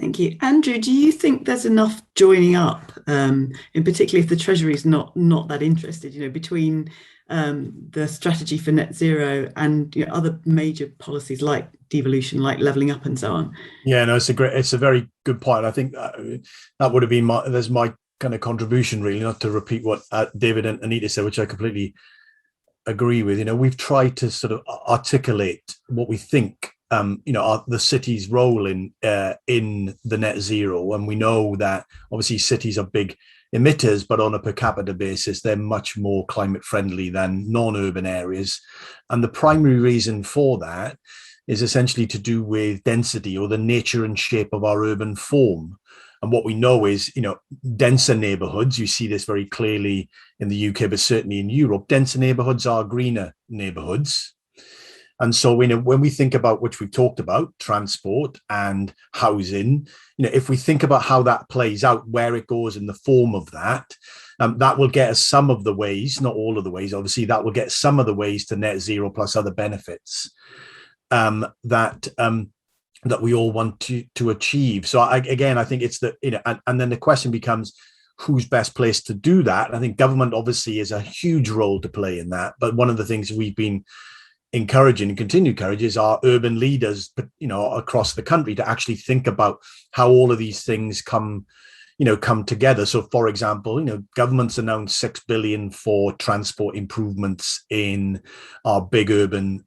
Thank you. Andrew, do you think there's enough joining up, in particular if the Treasury is not that interested, between the strategy for net zero and other major policies like devolution, like levelling up and so on? Yeah, no, it's a very good point. I think that would have been my kind of contribution, really, not to repeat what David and Anita said, which I completely agree with. We've tried to sort of articulate what we think the city's role in the net zero, and we know that obviously cities are big emitters, but on a per capita basis, they're much more climate friendly than non-urban areas. And the primary reason for that is essentially to do with density or the nature and shape of our urban form. And what we know is, denser neighborhoods, you see this very clearly in the UK, but certainly in Europe, denser neighborhoods are greener neighborhoods. And so when we think about, which we've talked about, transport and housing, if we think about how that plays out, where it goes in the form of that, that will get us some of the ways, not all of the ways, obviously, that will get some of the ways to net zero plus other benefits that we all want to achieve. So I think it's and then the question becomes, who's best placed to do that? And I think government obviously is a huge role to play in that. But one of the things we've been encouraging and continue to encourage is our urban leaders, across the country to actually think about how all of these things come together. So, for example, government's announced 6 billion for transport improvements in our big urban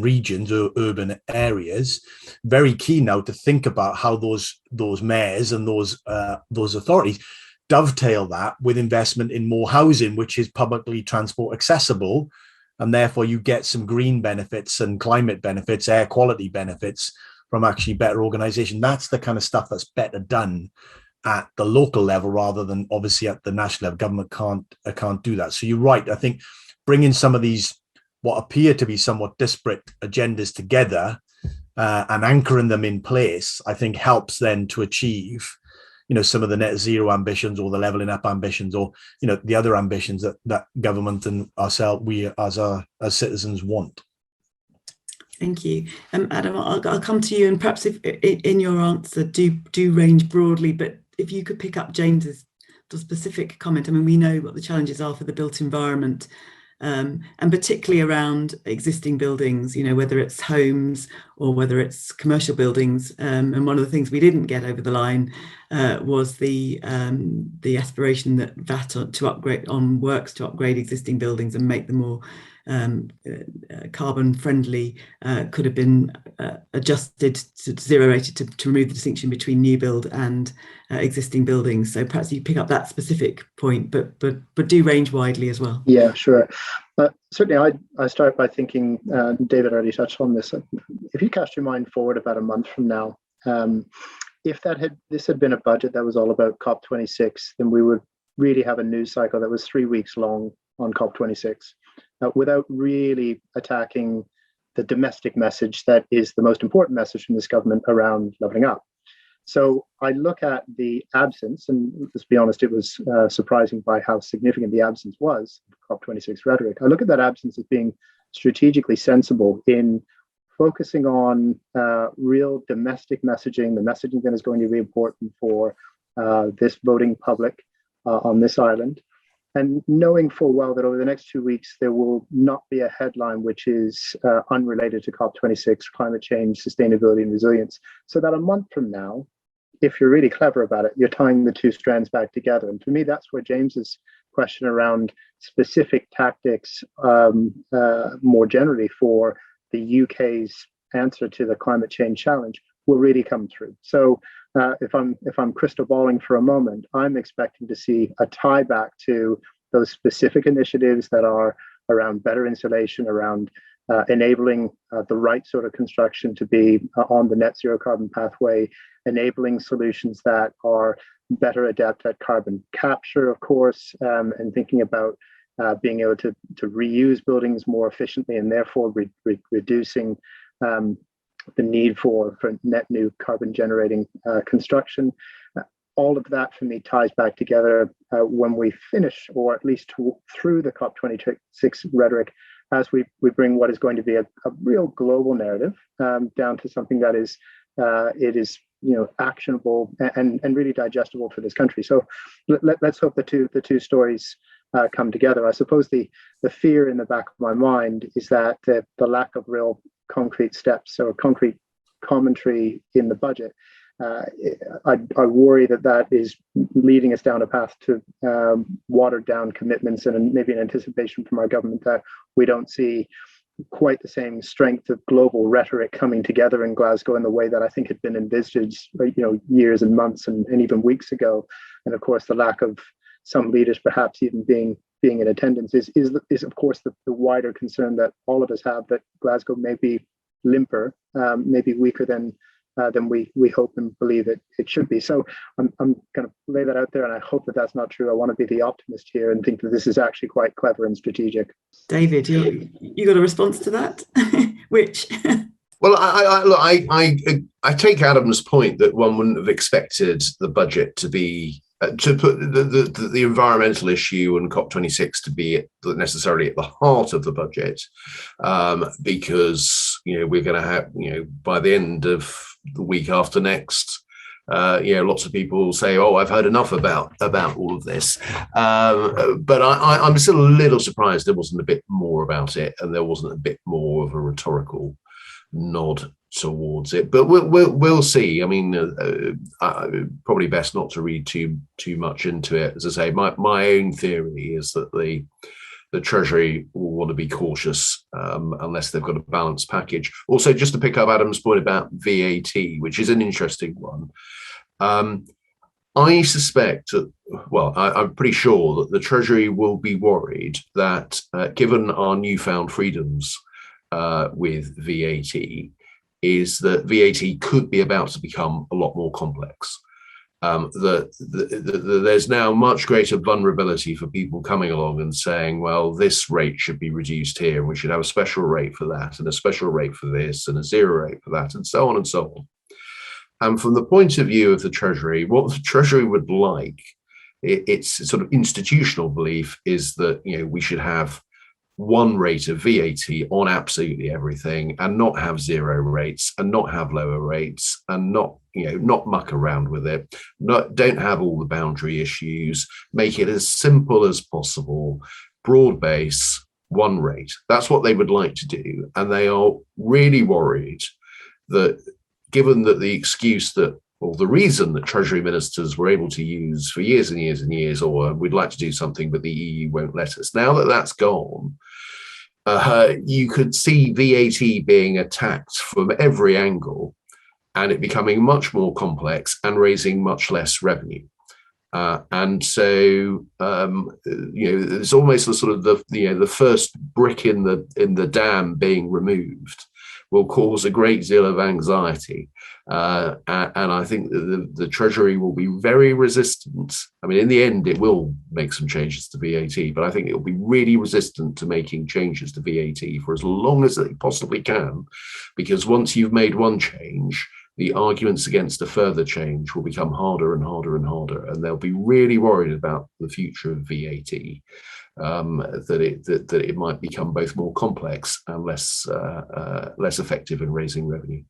regions or urban areas. Very key now to think about how those mayors and those authorities dovetail that with investment in more housing, which is publicly transport accessible. And therefore you get some green benefits and climate benefits, air quality benefits from actually better organization. That's the kind of stuff that's better done at the local level rather than obviously at the national level. Government can't do that. So you're right. I think bringing some of these what appear to be somewhat disparate agendas together and anchoring them in place, I think helps then to achieve, some of the net zero ambitions or the leveling up ambitions, or the other ambitions that government and ourselves, we as citizens want. Thank you. Adam, I'll come to you, and perhaps if in your answer do range broadly, but if you could pick up James's specific comment. I mean, we know what the challenges are for the built environment, and particularly around existing buildings, whether it's homes or whether it's commercial buildings. And one of the things we didn't get over the line was the aspiration that VAT to upgrade on works to upgrade existing buildings and make them more carbon friendly could have been adjusted to zero rated to remove the distinction between new build and existing buildings. So perhaps you pick up that specific point, but do range widely as well. Yeah, sure. Certainly, I start by thinking, David already touched on this. If you cast your mind forward about a month from now, if this had been a budget that was all about COP26, then we would really have a news cycle that was 3 weeks long on COP26. Without really attacking the domestic message that is the most important message from this government around levelling up. So I look at the absence, and let's be honest, it was surprising by how significant the absence was of COP26 rhetoric. I look at that absence as being strategically sensible in focusing on real domestic messaging, the messaging that is going to be important for this voting public on this island. And knowing full well that over the next 2 weeks, there will not be a headline which is unrelated to COP26, climate change, sustainability, and resilience. So that a month from now, if you're really clever about it, you're tying the two strands back together. And for me, that's where James's question around specific tactics more generally for the UK's answer to the climate change challenge will really come through. So if I'm crystal balling for a moment, I'm expecting to see a tie back to those specific initiatives that are around better insulation, around enabling the right sort of construction to be on the net zero carbon pathway, enabling solutions that are better adept at carbon capture, of course, and thinking about being able to reuse buildings more efficiently and therefore reducing the need for net new carbon generating construction. All of that for me ties back together when we finish, or at least through the COP26 rhetoric, as we bring what is going to be a real global narrative down to something that is actionable and really digestible for this country. So let's hope the two stories come together. I suppose the fear in the back of my mind is that the lack of real concrete steps or concrete commentary in the budget, I worry that is leading us down a path to watered down commitments and maybe an anticipation from our government that we don't see quite the same strength of global rhetoric coming together in Glasgow in the way that I think had been envisaged, years and months and even weeks ago. And of course, the lack of some leaders perhaps even being in attendance is of course the wider concern that all of us have, that Glasgow may be limper, maybe weaker than we hope and believe it should be. So I'm going to lay that out there, and I hope that that's not true. I want to be the optimist here and think that this is actually quite clever and strategic. David, you got a response to that? Which? Well, I take Adam's point that one wouldn't have expected the budget to be to put the environmental issue and COP26 to be necessarily at the heart of the budget, because we're going to have by the end of the week after next, lots of people say, "Oh, I've heard enough about all of this," but I'm still a little surprised there wasn't a bit more about it, and there wasn't a bit more of a rhetorical nod towards it. But we'll see. I mean, probably best not to read too much into it. As I say, my own theory is that the Treasury will want to be cautious unless they've got a balanced package. Also, just to pick up Adam's point about VAT, which is an interesting one, I suspect, I'm pretty sure that the Treasury will be worried that given our newfound freedoms with VAT, is that VAT could be about to become a lot more complex. there's now much greater vulnerability for people coming along and saying, well, this rate should be reduced here, and we should have a special rate for that, and a special rate for this, and a zero rate for that, and so on and so on. And from the point of view of the Treasury, what the Treasury would like, its sort of institutional belief is that, you know, we should have one rate of VAT on absolutely everything, and not have zero rates, and not have lower rates, and not, you know, not muck around with it. Don't have all the boundary issues. Make it as simple as possible. Broad base, one rate. That's what they would like to do, and they are really worried that, given that the excuse that, or the reason that Treasury ministers were able to use for years and years and years, or we'd like to do something but the EU won't let us, now that that's gone, you could see VAT being attacked from every angle, and it becoming much more complex and raising much less revenue. And so, you know, it's almost the sort of the first brick in the dam being removed will cause a great deal of anxiety. And I think that the Treasury will be very resistant. I mean, in the end, it will make some changes to VAT, but I think it will be really resistant to making changes to VAT for as long as it possibly can, because once you've made one change, the arguments against a further change will become harder and harder and harder, and they'll be really worried about the future of VAT. That it might become both more complex and less effective in raising revenue.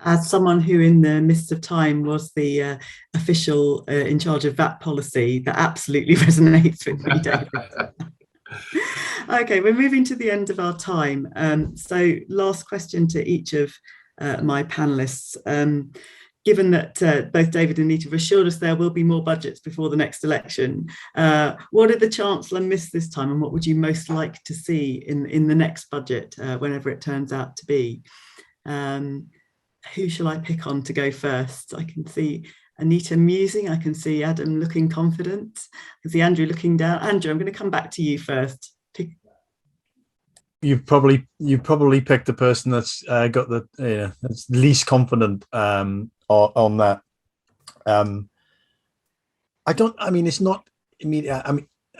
As someone who in the midst of time was the official in charge of VAT policy, that absolutely resonates with me, David. Okay, we're moving to the end of our time. So last question to each of my panelists. Given that both David and Anita have assured us there will be more budgets before the next election, what did the Chancellor miss this time, and what would you most like to see in the next budget, whenever it turns out to be? Who shall I pick on to go first? I can see Anita musing. I can see Adam looking confident. I can see Andrew looking down. Andrew, I'm going to come back to you first. You probably picked the person that's got the that's least confident on that. I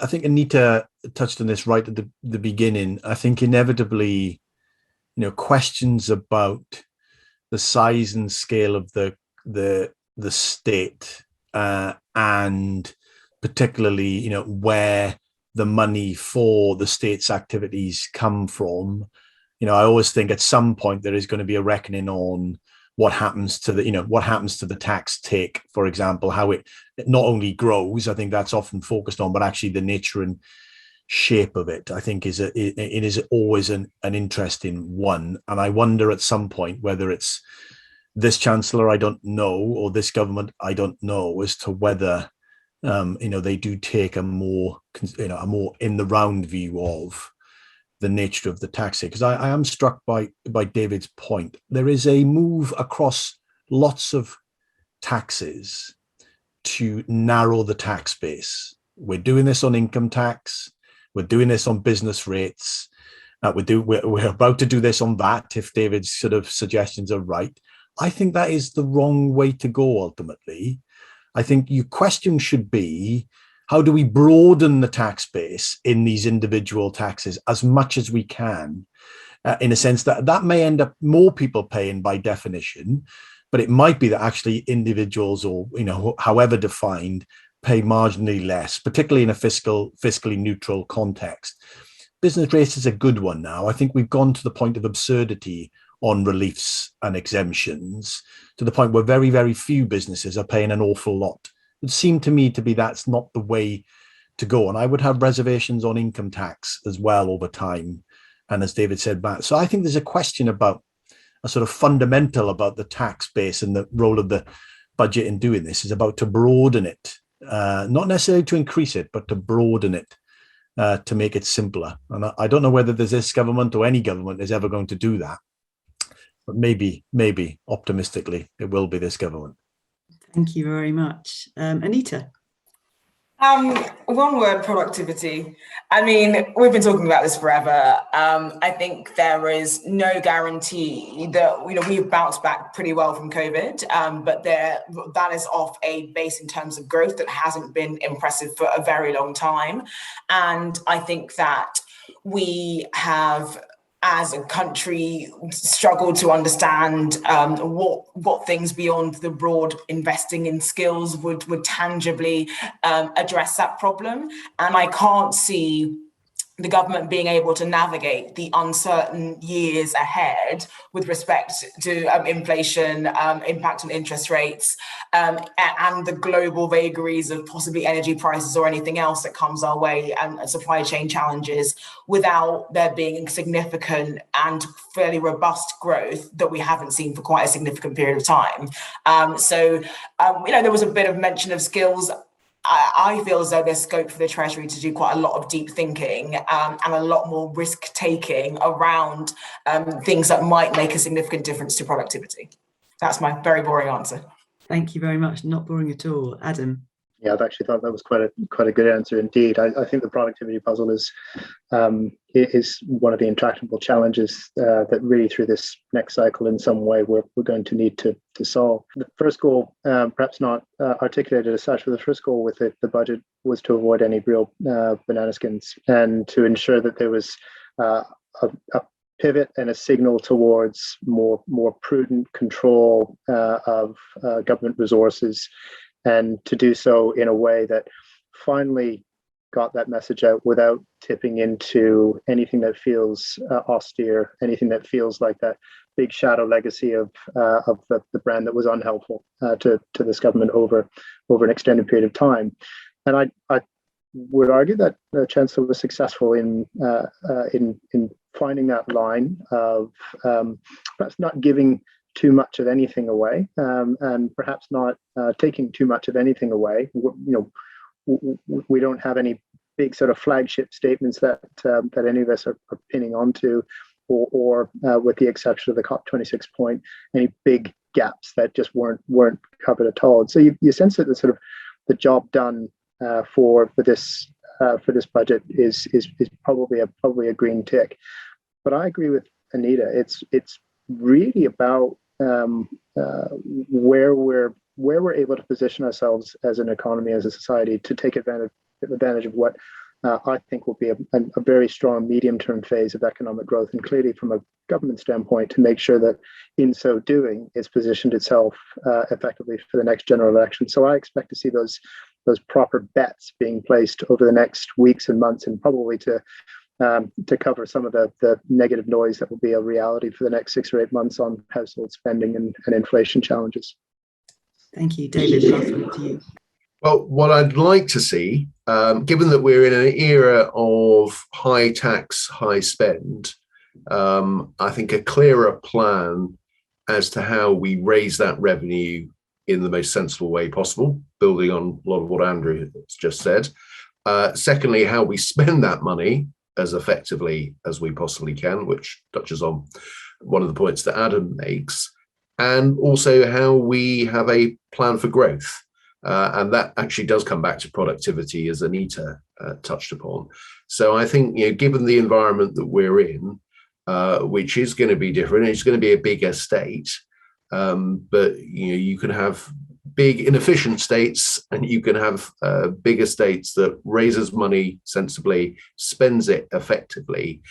think Anita touched on this right at the beginning. I think inevitably, questions about the size and scale of the state and particularly, where the money for the state's activities come from. I always think at some point there is going to be a reckoning on what happens to the tax take, for example, how it not only grows. I think that's often focused on, but actually the nature and shape of it, I think, it is always an interesting one. And I wonder at some point whether it's this Chancellor, I don't know, or this government, I don't know, as to whether they do take a more in the round view of the nature of the tax take. Because I am struck by David's point. There is a move across lots of taxes to narrow the tax base. We're doing this on income tax. We're doing this on business rates. We're about to do this on VAT, if David's sort of suggestions are right. I think that is the wrong way to go ultimately. I think your question should be, how do we broaden the tax base in these individual taxes as much as we can, in a sense that may end up more people paying by definition, but it might be that actually individuals, or however defined, pay marginally less, particularly in a fiscally neutral context. Business rates is a good one now. I think we've gone to the point of absurdity on reliefs and exemptions, to the point where very, very few businesses are paying an awful lot. It seemed to me to be that's not the way to go. And I would have reservations on income tax as well over time. And as David said, Matt, so I think there's a question about a sort of fundamental about the tax base, and the role of the budget in doing this is about to broaden it, not necessarily to increase it, but to broaden it, to make it simpler. And I don't know whether there's this government or any government is ever going to do that. But maybe optimistically, it will be this government. Thank you very much. Anita? One word: productivity. I mean, we've been talking about this forever. I think there is no guarantee that we've bounced back pretty well from COVID, but that is off a base in terms of growth that hasn't been impressive for a very long time, and I think that we have, as a country, struggle to understand what things beyond the broad investing in skills would tangibly address that problem. And I can't see the government being able to navigate the uncertain years ahead with respect to inflation, impact on interest rates, and the global vagaries of possibly energy prices or anything else that comes our way, and supply chain challenges, without there being significant and fairly robust growth that we haven't seen for quite a significant period of time. There was a bit of mention of skills. I feel as though there's scope for the Treasury to do quite a lot of deep thinking and a lot more risk taking around things that might make a significant difference to productivity. That's my very boring answer. Thank you very much. Not boring at all. Adam? Yeah, I've actually thought that was quite a good answer indeed. I think the productivity puzzle is one of the intractable challenges that really through this next cycle in some way we're going to need to solve. The first goal, perhaps not articulated as such, but the first goal with the budget was to avoid any real banana skins and to ensure that there was a pivot and a signal towards more prudent control of government resources, and to do so in a way that finally got that message out without tipping into anything that feels austere, anything that feels like that big shadow legacy of the brand that was unhelpful to this government over an extended period of time. And I would argue that the Chancellor was successful in finding that line of perhaps not giving too much of anything away, and perhaps not taking too much of anything away. We don't have any big sort of flagship statements that any of us are pinning onto, or with the exception of the COP26 point, any big gaps that just weren't covered at all. And so you sense that the job done for this budget is probably a green tick. But I agree with Anita. It's really about where we're able to position ourselves as an economy, as a society, to take advantage of what I think will be a very strong medium-term phase of economic growth, and clearly from a government standpoint, to make sure that in so doing, it's positioned itself effectively for the next general election. So I expect to see those proper bets being placed over the next weeks and months, and probably to cover some of the negative noise that will be a reality for the next 6 or 8 months on household spending and inflation challenges. Thank you. David, pass on to you. Well, what I'd like to see, given that we're in an era of high tax, high spend, I think a clearer plan as to how we raise that revenue in the most sensible way possible, building on a lot of what Andrew has just said. Secondly, how we spend that money as effectively as we possibly can, which touches on one of the points that Adam makes, and also how we have a plan for growth. And that actually does come back to productivity, as Anita touched upon. So I think, given the environment that we're in, which is going to be different, it's going to be a bigger state, but you can have big inefficient states, and you can have bigger states that raises money sensibly, spends it effectively,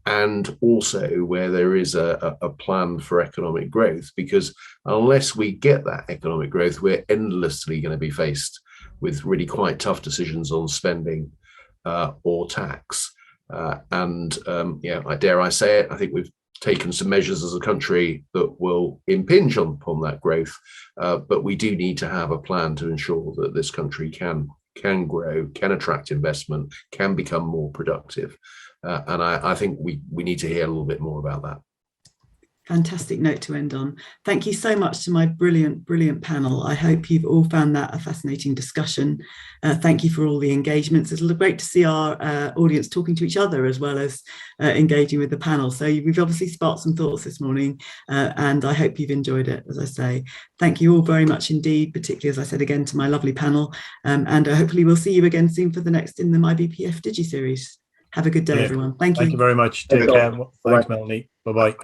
and also where there is a plan for economic growth. Because unless we get that economic growth, we're endlessly going to be faced with really quite tough decisions on spending or tax. I dare I say it, I think we've taken some measures as a country that will impinge upon that growth, but we do need to have a plan to ensure that this country can grow, can attract investment, can become more productive. And I think we need to hear a little bit more about that. Fantastic note to end on. Thank you so much to my brilliant panel. I hope you've all found that a fascinating discussion. Thank you for all the engagements. It's great to see our audience talking to each other as well as engaging with the panel. So we've obviously sparked some thoughts this morning, and I hope you've enjoyed it, as I say. Thank you all very much indeed, particularly, as I said again, to my lovely panel. And hopefully we'll see you again soon for the next in the My BPF Digi series. Have a good day, everyone. Thank you. Thank you very much. Take care. Thanks, Melanie. Bye-bye.